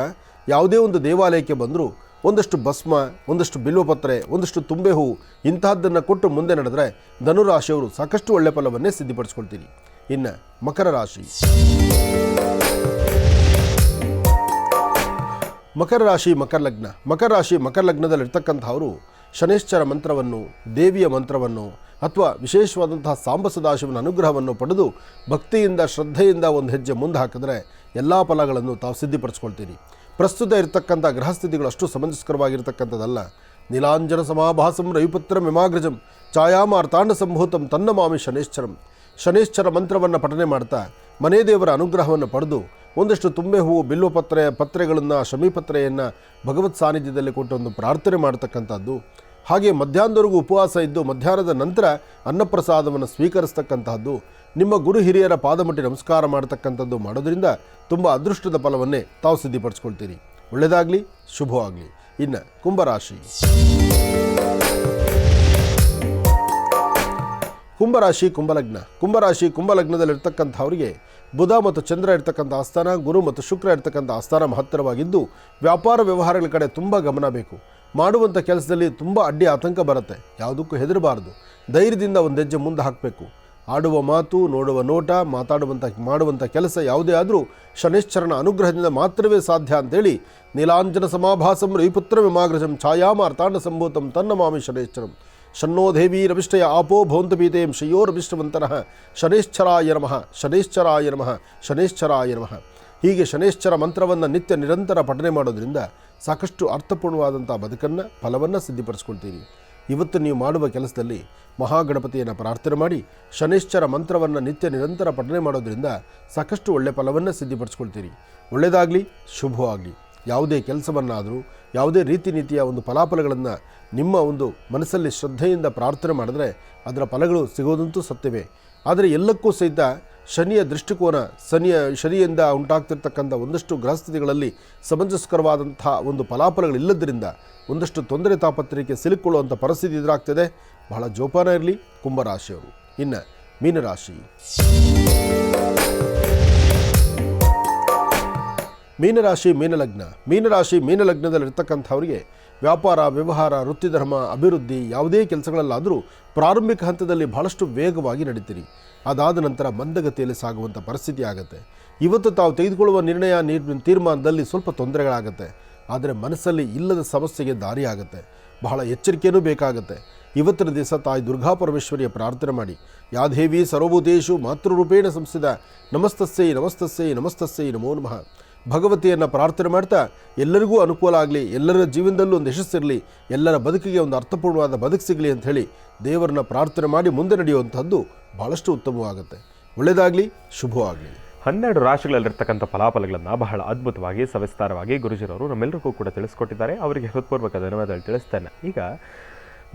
ಯಾವುದೇ ಒಂದು ದೇವಾಲಯಕ್ಕೆ ಬಂದರೂ ಒಂದಷ್ಟು ಭಸ್ಮ, ಒಂದಷ್ಟು ಬಿಲ್ವಪತ್ರೆ, ಒಂದಷ್ಟು ತುಂಬೆ ಹೂವು ಇಂತಹದ್ದನ್ನು ಕೊಟ್ಟು ಮುಂದೆ ನಡೆದರೆ ಧನುರಾಶಿಯವರು ಸಾಕಷ್ಟು ಒಳ್ಳೆಯ ಫಲವನ್ನೇ ಸಿದ್ಧಿಪಡಿಸ್ಕೊಳ್ತೀರಿ. ಇನ್ನು ಮಕರ ರಾಶಿ. ಮಕರ ರಾಶಿ ಮಕರ ಲಗ್ನ. ಮಕರ ರಾಶಿ ಮಕರ ಲಗ್ನದಲ್ಲಿರ್ತಕ್ಕಂಥವರು ಶನೇಶ್ಚರ ಮಂತ್ರವನ್ನು, ದೇವಿಯ ಮಂತ್ರವನ್ನು ಅಥವಾ ವಿಶೇಷವಾದಂತಹ ಸಾಂಬ ಸದಾಶಿವನ ಅನುಗ್ರಹವನ್ನು ಪಡೆದು ಭಕ್ತಿಯಿಂದ ಶ್ರದ್ಧೆಯಿಂದ ಒಂದು ಹೆಜ್ಜೆ ಮುಂದೆ ಹಾಕಿದ್ರೆ ಎಲ್ಲ ಫಲಗಳನ್ನು ತಾವು ಸಿದ್ಧಿಪಡಿಸ್ಕೊಳ್ತೀರಿ. ಪ್ರಸ್ತುತ ಇರತಕ್ಕಂಥ ಗ್ರಹಸ್ಥಿತಿಗಳು ಅಷ್ಟು ಸಮಂಜಸ್ಕರವಾಗಿರ್ತಕ್ಕಂಥದ್ದಲ್ಲ. ನೀಲಾಂಜನ ಸಮಾಭಾಸಂ ರವಿಪುತ್ರಂ ಯಮಾಗ್ರಜಂ ಛಾಯಾಮಾರ್ತಾಂಡ ಸಂಭೂತಂ ತನ್ನ ಮಾಮಿ ಶನೇಶ್ಚರಂ. ಶನೇಶ್ಚರ ಮಂತ್ರವನ್ನು ಪಠನೆ ಮಾಡ್ತಾ ಮನೆ ದೇವರ ಅನುಗ್ರಹವನ್ನು ಪಡೆದು ಒಂದಷ್ಟು ತುಂಬೆ ಹೂವು, ಪತ್ರೆಗಳನ್ನು, ಶಮೀಪತ್ರೆಯನ್ನು ಭಗವತ್ ಸಾನ್ನಿಧ್ಯದಲ್ಲಿ ಕೊಟ್ಟು ಒಂದು ಪ್ರಾರ್ಥನೆ ಮಾಡ್ತಕ್ಕಂಥದ್ದು. ಹಾಗೆ ಮಧ್ಯಾಹ್ನದವರೆಗೂ ಉಪವಾಸ ಇದ್ದು ಮಧ್ಯಾಹ್ನದ ನಂತರ ಅನ್ನಪ್ರಸಾದವನ್ನು ಸ್ವೀಕರಿಸ್ತಕ್ಕಂತಹದ್ದು, ನಿಮ್ಮ ಗುರು ಹಿರಿಯರ ಪಾದಮುಟ್ಟಿ ನಮಸ್ಕಾರ ಮಾಡತಕ್ಕಂಥದ್ದು ಮಾಡೋದ್ರಿಂದ ತುಂಬ ಅದೃಷ್ಟದ ಫಲವನ್ನೇ ತಾವು ಸಿದ್ಧಿಪಡಿಸ್ಕೊಳ್ತೀರಿ. ಒಳ್ಳೆಯದಾಗಲಿ, ಶುಭವಾಗಲಿ. ಇನ್ನು ಕುಂಭರಾಶಿ. ಕುಂಭರಾಶಿ ಕುಂಭಲಗ್ನ. ಕುಂಭರಾಶಿ ಕುಂಭಲಗ್ನದಲ್ಲಿರ್ತಕ್ಕಂಥವರಿಗೆ ಬುಧ ಮತ್ತು ಚಂದ್ರ ಇರ್ತಕ್ಕಂಥ ಆಸ್ಥಾನ, ಗುರು ಮತ್ತು ಶುಕ್ರ ಇರ್ತಕ್ಕಂಥ ಆಸ್ಥಾನ ಮಹತ್ತರವಾಗಿದ್ದು ವ್ಯಾಪಾರ ವ್ಯವಹಾರಗಳ ಕಡೆ ತುಂಬ ಗಮನ ಬೇಕು. ಮಾಡುವಂಥ ಕೆಲಸದಲ್ಲಿ ತುಂಬ ಅಡ್ಡಿ ಆತಂಕ ಬರುತ್ತೆ. ಯಾವುದಕ್ಕೂ ಹೆದರಬಾರದು. ಧೈರ್ಯದಿಂದ ಒಂದು ಹೆಜ್ಜೆ ಮುಂದೆ ಹಾಕಬೇಕು. ಆಡುವ ಮಾತು, ನೋಡುವ ನೋಟ, ಮಾಡುವಂಥ ಕೆಲಸ ಯಾವುದೇ ಆದರೂ ಶನೇಶ್ಚರನ ಅನುಗ್ರಹದಿಂದ ಮಾತ್ರವೇ ಸಾಧ್ಯ ಅಂತೇಳಿ ನೀಲಾಂಜನ ಸಮಾಭಾಸಂ ರವಿಪುತ್ರಂ ಯಮಾಗ್ರಜಂ ಛಾಯಾಮಾರ್ತಾಂಡ ಸಂಭೂತಂ ತನ್ನ ಮಾಮಿ ಶನೇಶ್ಚರಂ. ಶನ್ನೋ ದೇವಿ ರವಿಷ್ಠಯ ಆಪೋ ಭವಂತ ಪೀತೇಂ ಶ್ರೇಯೋರಭಿಷ್ಟವಂತನಃ ಶನೇಶ್ಚರಾಯ ನಮಃ ಶನೇಶ್ಚರಾಯ ನಮಃ ಶನೇಶ್ಚರಾಯ ನಮಃ. ಹೀಗೆ ಶನೇಶ್ಚರ ಮಂತ್ರವನ್ನು ನಿತ್ಯ ನಿರಂತರ ಪಠನೆ ಮಾಡೋದ್ರಿಂದ ಸಾಕಷ್ಟು ಅರ್ಥಪೂರ್ಣವಾದಂಥ ಬದುಕನ್ನು, ಫಲವನ್ನು ಸಿದ್ಧಿಪಡಿಸ್ಕೊಳ್ತೀರಿ. ಇವತ್ತು ನೀವು ಮಾಡುವ ಕೆಲಸದಲ್ಲಿ ಮಹಾಗಣಪತಿಯನ್ನು ಪ್ರಾರ್ಥನೆ ಮಾಡಿ ಶನೇಶ್ಚರ ಮಂತ್ರವನ್ನು ನಿತ್ಯ ನಿರಂತರ ಪಠನೆ ಮಾಡೋದ್ರಿಂದ ಸಾಕಷ್ಟು ಒಳ್ಳೆಯ ಫಲವನ್ನು ಸಿದ್ಧಿಪಡಿಸ್ಕೊಳ್ತೀರಿ. ಒಳ್ಳೆಯದಾಗಲಿ, ಶುಭವಾಗಲಿ. ಯಾವುದೇ ಕೆಲಸವನ್ನಾದರೂ, ಯಾವುದೇ ರೀತಿ ನೀತಿಯ ಒಂದು ಫಲಾಫಲಗಳನ್ನು ನಿಮ್ಮ ಒಂದು ಮನಸ್ಸಲ್ಲಿ ಶ್ರದ್ಧೆಯಿಂದ ಪ್ರಾರ್ಥನೆ ಮಾಡಿದ್ರೆ ಅದರ ಫಲಗಳು ಸಿಗೋದಂತೂ ಸತ್ಯವೇ. ಆದರೆ ಎಲ್ಲಕ್ಕೂ ಸಹಿತ ಶನಿಯ ದೃಷ್ಟಿಕೋನ, ಶನಿಯಿಂದ ಉಂಟಾಗ್ತಿರ್ತಕ್ಕಂಥ ಒಂದಷ್ಟು ಗ್ರಹಸ್ಥಿತಿಗಳಲ್ಲಿ ಸಮಂಜಸ್ಕರವಾದಂಥ ಒಂದು ಫಲಾಫಲಗಳಿಲ್ಲದರಿಂದ ಒಂದಷ್ಟು ತೊಂದರೆ ತಾಪತ್ರೆಗೆ ಸಿಲುಕೊಳ್ಳುವಂಥ ಪರಿಸ್ಥಿತಿ ಎದುರಾಗ್ತದೆ. ಬಹಳ ಜೋಪಾನ ಇರಲಿ ಕುಂಭರಾಶಿಯವರು. ಇನ್ನು ಮೀನರಾಶಿ. ಮೀನರಾಶಿ ಮೀನಲಗ್ನ. ಮೀನರಾಶಿ ಮೀನಲಗ್ನದಲ್ಲಿರ್ತಕ್ಕಂಥವರಿಗೆ ವ್ಯಾಪಾರ, ವ್ಯವಹಾರ, ವೃತ್ತಿಧರ್ಮ, ಅಭಿವೃದ್ಧಿ ಯಾವುದೇ ಕೆಲಸಗಳಲ್ಲಾದರೂ ಪ್ರಾರಂಭಿಕ ಹಂತದಲ್ಲಿ ಬಹಳಷ್ಟು ವೇಗವಾಗಿ ನಡೀತೀರಿ. ಅದಾದ ನಂತರ ಮಂದಗತಿಯಲ್ಲಿ ಸಾಗುವಂಥ ಪರಿಸ್ಥಿತಿ ಆಗುತ್ತೆ. ಇವತ್ತು ತಾವು ತೆಗೆದುಕೊಳ್ಳುವ ನಿರ್ಣಯ, ತೀರ್ಮಾನದಲ್ಲಿ ಸ್ವಲ್ಪ ತೊಂದರೆಗಳಾಗುತ್ತೆ. ಆದರೆ ಮನಸ್ಸಲ್ಲಿ ಇಲ್ಲದ ಸಮಸ್ಯೆಗೆ ದಾರಿ ಆಗುತ್ತೆ. ಬಹಳ ಎಚ್ಚರಿಕೆಯೂ ಬೇಕಾಗುತ್ತೆ. ಇವತ್ತಿನ ದಿವಸ ತಾಯಿ ದುರ್ಗಾ ಪರಮೇಶ್ವರಿಯ ಪ್ರಾರ್ಥನೆ ಮಾಡಿ. ಯಾದೇವಿ ಸರ್ವಭೂತೇಷು ಮಾತೃರೂಪೇಣ ಸಂಸ್ಥಿತ ನಮಸ್ತಸ್ಸೈ ನಮಸ್ತಸ್ಸೈ ನಮಸ್ತಸ್ಸೈ ನಮೋ ನಮಃ. ಭಗವತಿಯನ್ನು ಪ್ರಾರ್ಥನೆ ಮಾಡ್ತಾ ಎಲ್ಲರಿಗೂ ಅನುಕೂಲ ಆಗಲಿ, ಎಲ್ಲರ ಜೀವನದಲ್ಲೂ ಒಂದು ಯಶಸ್ಸಿರಲಿ, ಎಲ್ಲರ ಬದುಕಿಗೆ ಒಂದು ಅರ್ಥಪೂರ್ಣವಾದ ಬದುಕು ಸಿಗಲಿ ಅಂಥೇಳಿ ದೇವರನ್ನ ಪ್ರಾರ್ಥನೆ ಮಾಡಿ ಮುಂದೆ ನಡೆಯುವಂಥದ್ದು ಭಾಳಷ್ಟು ಉತ್ತಮವಾಗುತ್ತೆ. ಒಳ್ಳೆಯದಾಗಲಿ, ಶುಭವಾಗಲಿ. 12 ರಾಶಿಗಳಲ್ಲಿರ್ತಕ್ಕಂಥ ಫಲಾಫಲಗಳನ್ನು ಬಹಳ ಅದ್ಭುತವಾಗಿ, ಸವಿಸ್ತಾರವಾಗಿ ಗುರುಜಿರವರು ನಮ್ಮೆಲ್ಲರಿಗೂ ಕೂಡ ತಿಳಿಸ್ಕೊಟ್ಟಿದ್ದಾರೆ. ಅವರಿಗೆ ಹೃತ್ಪೂರ್ವಕ ಧನ್ಯವಾದಗಳು ತಿಳಿಸ್ತೇನೆ. ಈಗ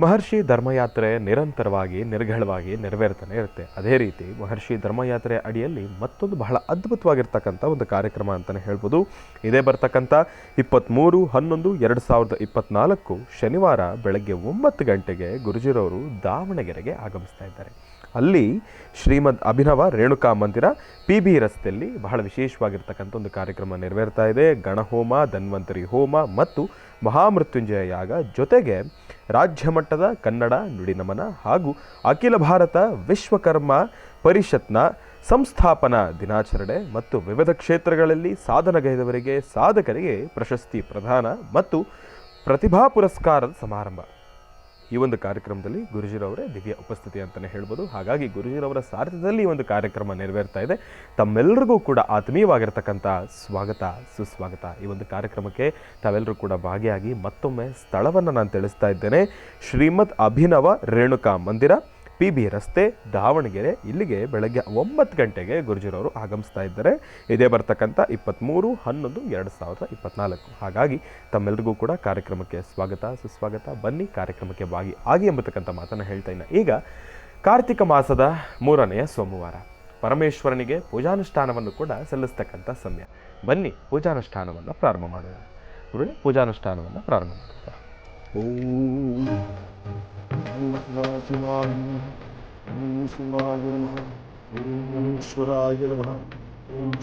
ಮಹರ್ಷಿ ಧರ್ಮಯಾತ್ರೆ ನಿರಂತರವಾಗಿ, ನಿರ್ಘಳವಾಗಿ ನೆರವೇರ್ತಾನೆ ಇರುತ್ತೆ. ಅದೇ ರೀತಿ ಮಹರ್ಷಿ ಧರ್ಮಯಾತ್ರೆ ಅಡಿಯಲ್ಲಿ ಮತ್ತೊಂದು ಬಹಳ ಅದ್ಭುತವಾಗಿರ್ತಕ್ಕಂಥ ಒಂದು ಕಾರ್ಯಕ್ರಮ ಅಂತಲೇ ಹೇಳ್ಬೋದು. ಇದೇ ಬರ್ತಕ್ಕಂಥ 23/11/2024 ಶನಿವಾರ ಬೆಳಗ್ಗೆ 9 ಗಂಟೆಗೆ ಗುರುಜಿರವರು ದಾವಣಗೆರೆಗೆ ಆಗಮಿಸ್ತಾ ಇದ್ದಾರೆ. ಅಲ್ಲಿ ಶ್ರೀಮದ್ ಅಭಿನವ ರೇಣುಕಾ ಮಂದಿರ PB ರಸ್ತೆಯಲ್ಲಿ ಬಹಳ ವಿಶೇಷವಾಗಿರ್ತಕ್ಕಂಥ ಒಂದು ಕಾರ್ಯಕ್ರಮ ನೆರವೇರ್ತಾ ಇದೆ. ಗಣಹೋಮ, ಧನ್ವಂತರಿ ಹೋಮ ಮತ್ತು ಮಹಾಮೃತ್ಯುಂಜಯ ಯಾಗ, ಜೊತೆಗೆ ರಾಜ್ಯ ಮಟ್ಟದ ಕನ್ನಡ ನುಡಿನಮನ ಹಾಗೂ ಅಖಿಲ ಭಾರತ ವಿಶ್ವಕರ್ಮ ಪರಿಷತ್ನ ಸಂಸ್ಥಾಪನಾ ದಿನಾಚರಣೆ ಮತ್ತು ವಿವಿಧ ಕ್ಷೇತ್ರಗಳಲ್ಲಿ ಸಾಧನೆಗೈದವರಿಗೆ, ಸಾಧಕರಿಗೆ ಪ್ರಶಸ್ತಿ ಪ್ರದಾನ ಮತ್ತು ಪ್ರತಿಭಾ ಪುರಸ್ಕಾರದ ಸಮಾರಂಭ. ಈ ಒಂದು ಕಾರ್ಯಕ್ರಮದಲ್ಲಿ ಗುರುಜಿರವರೇ ದಿವ್ಯ ಉಪಸ್ಥಿತಿ ಅಂತಲೇ ಹೇಳ್ಬೋದು. ಹಾಗಾಗಿ ಗುರುಜಿರವರ ಸಾರಥ್ಯದಲ್ಲಿ ಈ ಒಂದು ಕಾರ್ಯಕ್ರಮ ನೆರವೇರ್ತಾ ಇದೆ. ತಮ್ಮೆಲ್ಲರಿಗೂ ಕೂಡ ಆತ್ಮೀಯವಾಗಿರ್ತಕ್ಕಂಥ ಸ್ವಾಗತ, ಸುಸ್ವಾಗತ. ಈ ಒಂದು ಕಾರ್ಯಕ್ರಮಕ್ಕೆ ತಾವೆಲ್ಲರೂ ಕೂಡ ಭಾಗಿಯಾಗಿ ಮತ್ತೊಮ್ಮೆ ಸ್ಥಳವನ್ನು ನಾನು ತಿಳಿಸ್ತಾ ಇದ್ದೇನೆ. ಶ್ರೀಮದ್ ಅಭಿನವ ರೇಣುಕಾ ಮಂದಿರ, PB ರಸ್ತೆ, ದಾವಣಗೆರೆ. ಇಲ್ಲಿಗೆ ಬೆಳಗ್ಗೆ 9 ಗಂಟೆಗೆ ಗುರುಜಿರವರು ಆಗಮಿಸ್ತಾ ಇದ್ದಾರೆ. ಇದೇ ಬರ್ತಕ್ಕಂಥ 23/11/2024. ಹಾಗಾಗಿ ತಮ್ಮೆಲ್ಲರಿಗೂ ಕೂಡ ಕಾರ್ಯಕ್ರಮಕ್ಕೆ ಸ್ವಾಗತ, ಸುಸ್ವಾಗತ. ಬನ್ನಿ ಕಾರ್ಯಕ್ರಮಕ್ಕೆ ಆಗಿ ಎಂಬತಕ್ಕಂಥ ಮಾತನ್ನು ಹೇಳ್ತಾ ಇನ್ನ. ಈಗ ಕಾರ್ತಿಕ ಮಾಸದ 3ನೆಯ ಸೋಮವಾರ, ಪರಮೇಶ್ವರನಿಗೆ ಪೂಜಾನುಷ್ಠಾನವನ್ನು ಕೂಡ ಸಲ್ಲಿಸ್ತಕ್ಕಂಥ ಸಮಯ. ಬನ್ನಿ ಪೂಜಾನುಷ್ಠಾನವನ್ನು ಪ್ರಾರಂಭ ಮಾಡೋಣ. ಪೂಜಾನುಷ್ಠಾನವನ್ನು ಪ್ರಾರಂಭ ಮಾಡೋಣ. ಓಂ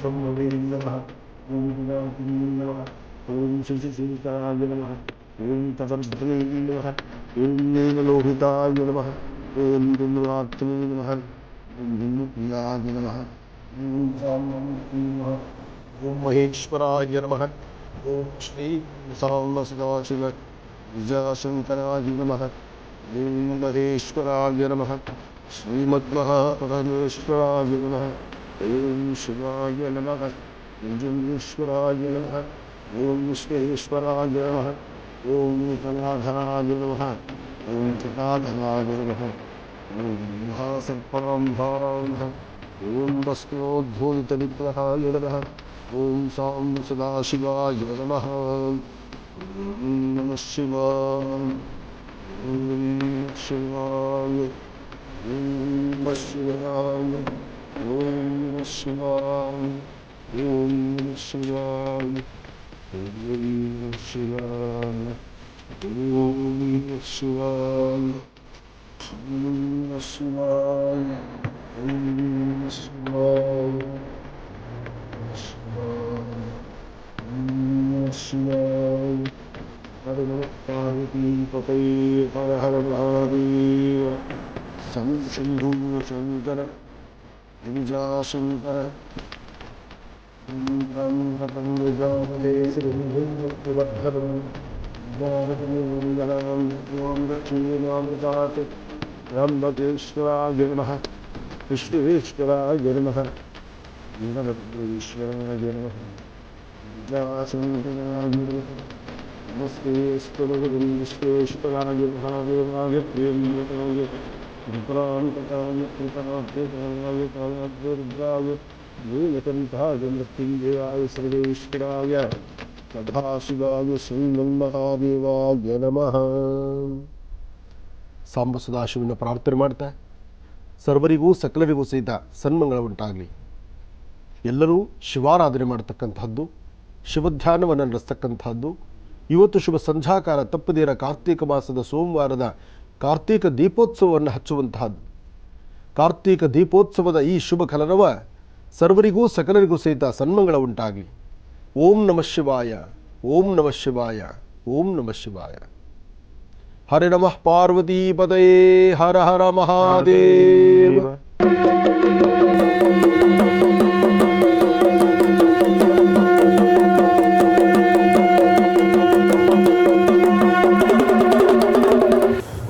ಶಂಭವೇ ನಮಃ, ಓಂ ನಮಃ ಓಂ ಶ್ರೀ ನಮಃ ಓಂ ತಪರ್ಧನೇ ನಮಃ ಓಂ ನೇಮಲೋಹಿತಾಯ ನಮಃ ಓಂ ದುರ್ವಾತ್ಮೇ ನಮಃ ಓಂ ಧೂಮ್ಯಾಯ ನಮಃ ಓಂ ಸಾಮ್ರಾಜ್ಞೇ ನಮಃ ಓಂ ಮಹೇಶ್ವರಾಯ ನಮಃ ಓಂ ಶ್ರೀ ಸಾಂಬಸದಾಶಿವ ವಿಜಯಶಂಕರಾಯ ನಮಃ ಓಂ ಮಹೇಶ್ವರಾಯ ನಮಃ ಶ್ರೀಮದ್ಮಹಾಪರಮೇಶ್ವರಾಯ ನಮಃ ಓಂ ಶಿವಾಯ ನಮಃ ಈಶ್ವರಾಯ ನಮಃ ಓಂ ವಿಶ್ವೇಶ್ವರಾಯ ನಮಃ ಓಂ ಕಲಾಧರಾಯ ನಮಃ ಓಂ ಕಲಾಧರಾಯ ನಮಃ ಓಂ ಮಹಾಸರ್ಪರಾಂಧಾರಾಯ ಓಂ ವಸ್ತ್ರೋದ್ಭೂತವಿಗ್ರಹಾಯ ನಮಃ ಓಂ ಸಾಂ ಸದಾಶಿವಾಯ ನಮಃ ಓಂ ನಮಃ ಶಿವಾಯ ಓಂ ಶಿವಾಯ ಓಂ ನಮಃ ಶಿವಾಯ ಓಂ ನಮಃ ಶಿವಾಯ ಓಂ ನಮಃ ಶಿವಾಯ ಓಂ ನಮಃ ಶಿವಾಯ ಓಂ ನಮಃ ಶಿವಾಯ ಓಂ ನಮಃ ಶಿವಾಯ ಓಂ ನಮಃ ಶಿವಾಯ ಶಿವಾಯ ಹರ ನಮಃ ಪಾರ್ವತೀ ಪತೈ ಹರ ಹರ ಮಹಾದೇವ ಶಂಭು ಶಂಕರ ಗಿರಿಜಾಶಂಕರ ರಂಭಕೇಶ್ವರಾಯ ನಮಃ ವಿಷ್ಣುವೇಶ್ವರಾಯ ನಮಃ ವೀರಭದ್ರೇಶ್ವರಾಯ ನಮಃ ವಿದ್ಯಾಶಂಕರಾಯ ನಮಃ ನಮಸ್ತೆಶ್ವರಗುರು ವಿಶ್ವೇಶ್ವರಾಯ ಮಹಾದೇವಾಯ ಪ್ರೇಮ್ಯತಾಯ ರುದ್ರಾಂತಕಾಯ ಕೃತಾಭ್ಯತಾಯ ಕಾಲಾಭ್ಯರುದ್ರಾಯ ನೀಲಕಂಠಾಯ ಮೃತ್ಯುಂಜಯಾಯ ಸರ್ವೇಶ್ವರಾಯ ಸದಾಶಿವಾಯ ಶ್ರೀಮನ್ಮಹಾದೇವಾಯ ನಮಃ. ಸಾಂಬ ಸದಾಶಿವನ ಪ್ರಾರ್ಥನೆ ಮಾಡ್ತಾ ಸರ್ವರಿಗೂ ಸಕಲರಿಗೂ ಸಹಿತ ಸನ್ಮಂಗಳ ಉಂಟಾಗಲಿ. ಎಲ್ಲರೂ ಶಿವಾರಾಧನೆ ಮಾಡತಕ್ಕಂಥದ್ದು, ಶಿವಧ್ಯಾನವನ್ನು ನಡೆಸ್ತಕ್ಕಂಥದ್ದು. ಇವತ್ತು ಶುಭ ಸಂಧ್ಯಾಕಾಲ ತಪ್ಪದೇರ ಕಾರ್ತೀಕ ಮಾಸದ ಸೋಮವಾರದ ಕಾರ್ತೀಕ ದೀಪೋತ್ಸವವನ್ನು ಹಚ್ಚುವಂತಹದ್ದು. ಕಾರ್ತೀಕ ದೀಪೋತ್ಸವದ ಈ ಶುಭ ಕಲರವ ಸರ್ವರಿಗೂ ಸಕಲರಿಗೂ ಸಹಿತ ಸನ್ಮಂಗಳ ಉಂಟಾಗಲಿ. ಓಂ ನಮಃ ಶಿವಾಯ, ಓಂ ನಮಃ ಶಿವಾಯ, ಓಂ ನಮಃ ಶಿವಾಯ. ಹರೆ ನಮಃ ಪಾರ್ವತೀ ಪದಯೇ ಹರ ಹರ ಮಹಾದೇವ.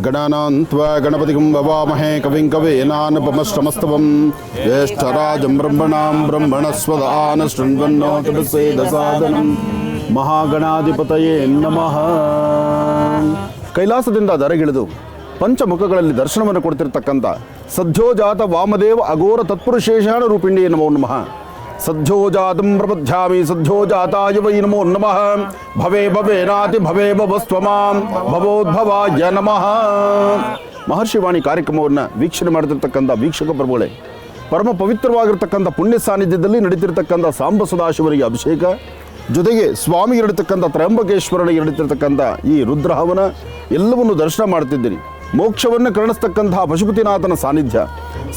ಗಣಾನಾಂತ್ವಾ ಗಣಪತಿಗಂ ವವಾಮಹೇ ಕವಿಂ ಕವೇನಾನುಪಮಶ್ರಮಸ್ತವಂ ಜ್ಯೇಷ್ಠರಾಜಂ ಬ್ರಹ್ಮಣಾಂ ಬ್ರಹ್ಮಣಸ್ವದಾನ ಶೃಣ್ವನ್ನೋತುಸೇದಸಾದನಂ ಮಹಾಗಣಾಧಿಪತಯೇ ನಮಃ. ಕೈಲಾಸದಿಂದ ದರಗಿಳಿದು ಪಂಚಮುಖಗಳಲ್ಲಿ ದರ್ಶನವನ್ನು ಕೊಡ್ತಿರ್ತಕ್ಕಂಥ ಸದ್ಯೋಜಾತ ವಾಮದೇವ ಅಘೋರ ತತ್ಪುರುಷೇಷಾಣ ರೂಪಿಣಿಯೇ ನಮೋ ನಮಃ. ಸದ್ಯೋಜಾತಂ ಪ್ರಪದ್ಯಾಮಿ ಸದ್ಯೋಜಾತಾಯ ವೈ ನಮೋ ನಮಃ. ಭವೇ ಭವೇನಾತಿ ಭವೇ ಭವಸ್ತ್ವಮಾಂ ಭವೋದ್ಭವಾಯ ನಮಃ. ಮಹರ್ಷಿವಾಣಿ ಕಾರ್ಯಕ್ರಮವನ್ನು ವೀಕ್ಷಣೆ ಮಾಡ್ತಿರ್ತಕ್ಕಂಥ ವೀಕ್ಷಕ ಪ್ರಭುಗಳೇ, ಪರಮ ಪವಿತ್ರವಾಗಿರ್ತಕ್ಕಂಥ ಪುಣ್ಯ ಸಾನ್ನಿಧ್ಯದಲ್ಲಿ ನಡೀತಿರ್ತಕ್ಕಂಥ ಸಾಂಬ ಸದಾಶಿವರಿಗೆ ಅಭಿಷೇಕ, ಜೊತೆಗೆ ಸ್ವಾಮಿಗೆ ನಡೀತಕ್ಕಂಥ ತ್ರಯಂಬಕೇಶ್ವರನಿಗೆ ನಡೀತಿರ್ತಕ್ಕಂಥ ಈ ರುದ್ರಹವನ ಎಲ್ಲವನ್ನು ದರ್ಶನ ಮಾಡ್ತಿದ್ದೀರಿ. ಮೋಕ್ಷವನ್ನು ಕರುಣಿಸ್ತಕ್ಕಂತಹ ಪಶುಪತಿನಾಥನ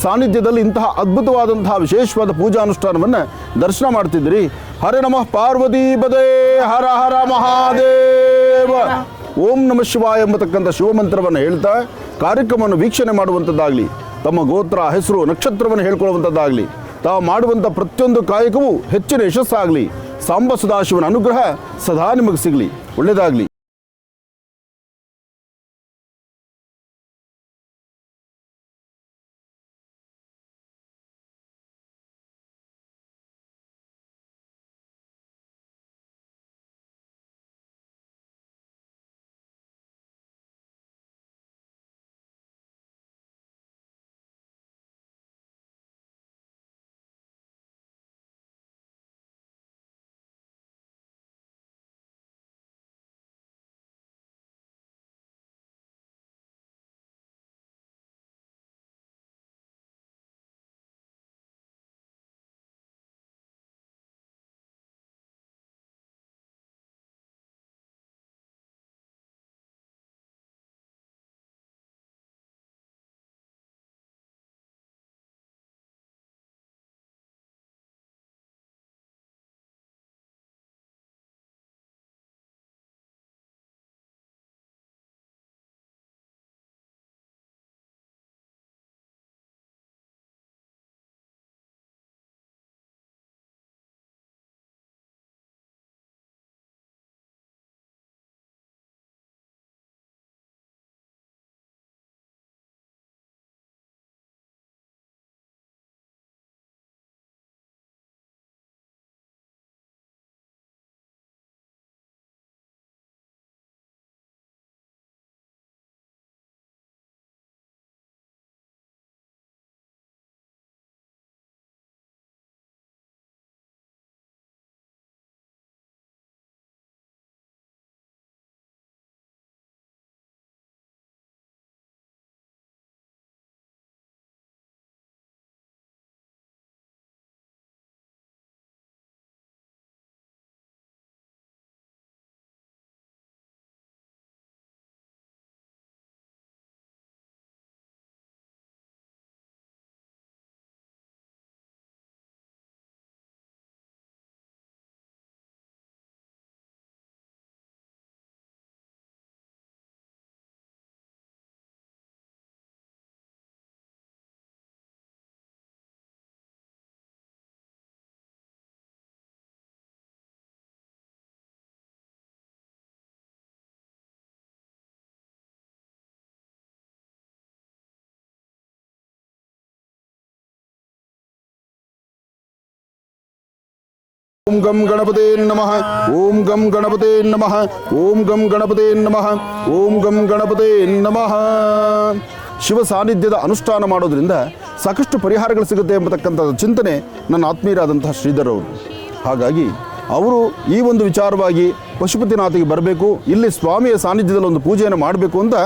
ಸಾನ್ನಿಧ್ಯದಲ್ಲಿ ಇಂತಹ ಅದ್ಭುತವಾದಂತಹ ವಿಶೇಷವಾದ ಪೂಜಾನುಷ್ಠಾನವನ್ನು ದರ್ಶನ ಮಾಡ್ತಿದ್ದೀರಿ. ಹರೆ ನಮಃ ಪಾರ್ವತೀ ಪದೇ ಹರ ಹರ ಮಹಾದೇವ. ಓಂ ನಮಃ ಶಿವಾಯ ಎಂಬತಕ್ಕಂಥ ಶಿವಮಂತ್ರವನ್ನು ಹೇಳ್ತಾ ಕಾರ್ಯಕ್ರಮವನ್ನು ವೀಕ್ಷಣೆ ಮಾಡುವಂಥದ್ದಾಗಲಿ, ತಮ್ಮ ಗೋತ್ರ ಹೆಸರು ನಕ್ಷತ್ರವನ್ನು ಹೇಳ್ಕೊಳ್ಳುವಂಥದ್ದಾಗಲಿ, ತಾವು ಮಾಡುವಂಥ ಪ್ರತಿಯೊಂದು ಕಾಯಕವೂ ಹೆಚ್ಚಿನ ಯಶಸ್ಸಾಗಲಿ. ಸಾಂಬ ಸದಾಶಿವನ ಅನುಗ್ರಹ ಸದಾ ನಿಮಗೆ ಸಿಗಲಿ. ಒಳ್ಳೆಯದಾಗಲಿ. ಓಂ ಗಂ ಗಣಪತೆ ನಮಃ ಓಂ ಗಂ ಗಣಪತೆ ನಮಃ ಓಂ ಗಂ ಗಣಪತೆ ನಮಃ ಓಂ ಗಂ ಗಣಪತೆ ನಮಃ. ಶಿವ ಸಾನ್ನಿಧ್ಯದ ಅನುಷ್ಠಾನ ಮಾಡೋದ್ರಿಂದ ಸಾಕಷ್ಟು ಪರಿಹಾರಗಳು ಸಿಗುತ್ತೆ ಎಂಬತಕ್ಕಂಥ ಚಿಂತನೆ ನನ್ನ ಆತ್ಮೀಯರಾದಂತಹ ಶ್ರೀಧರ್ ಅವರು. ಹಾಗಾಗಿ ಅವರು ಈ ಒಂದು ವಿಚಾರವಾಗಿ ಪಶುಪತಿನಾಥಿಗೆ ಬರಬೇಕು, ಇಲ್ಲಿ ಸ್ವಾಮಿಯ ಸಾನ್ನಿಧ್ಯದಲ್ಲಿ ಒಂದು ಪೂಜೆಯನ್ನು ಮಾಡಬೇಕು ಅಂತ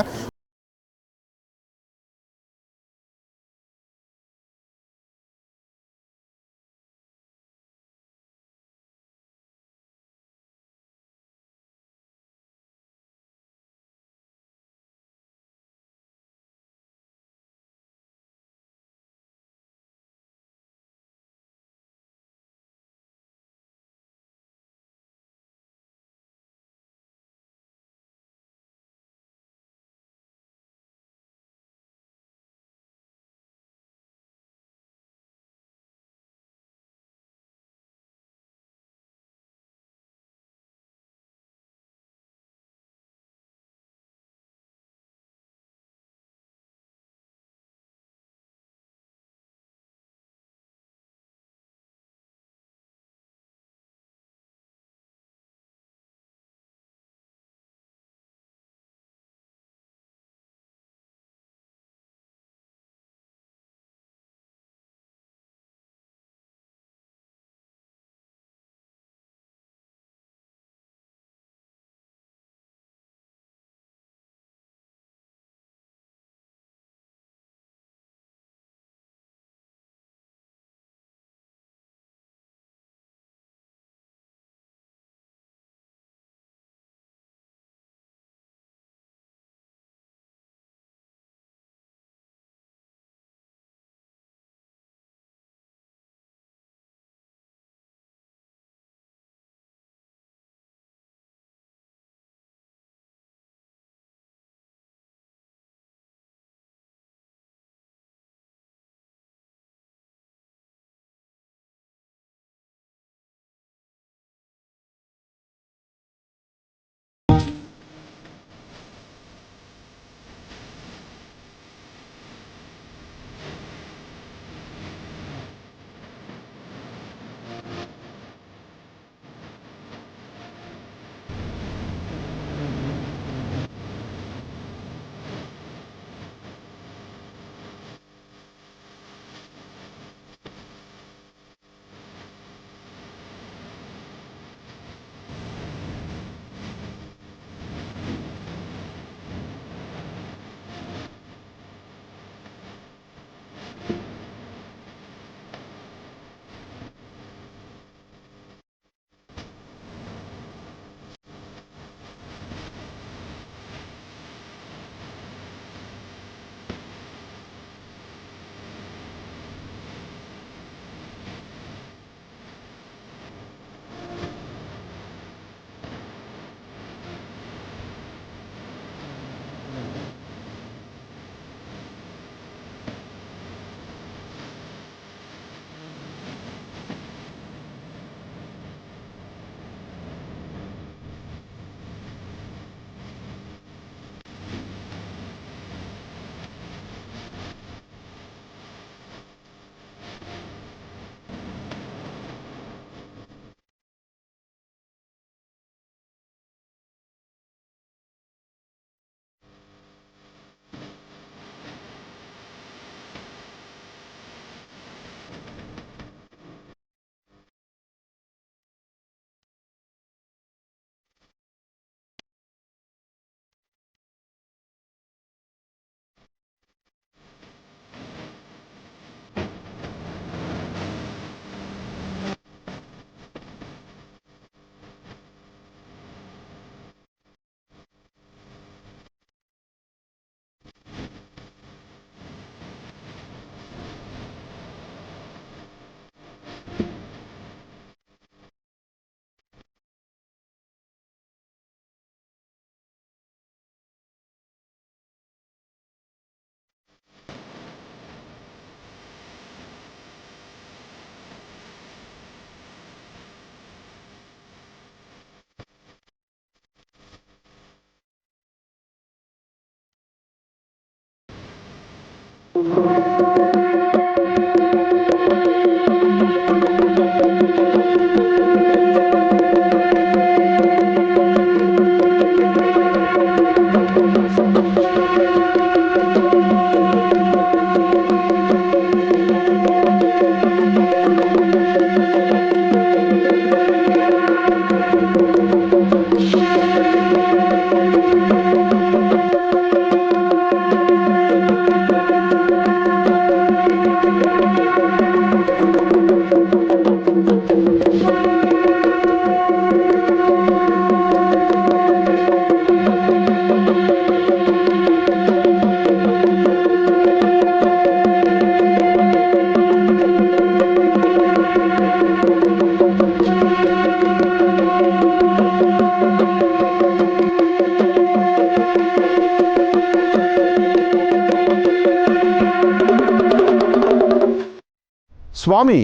ಸ್ವಾಮಿ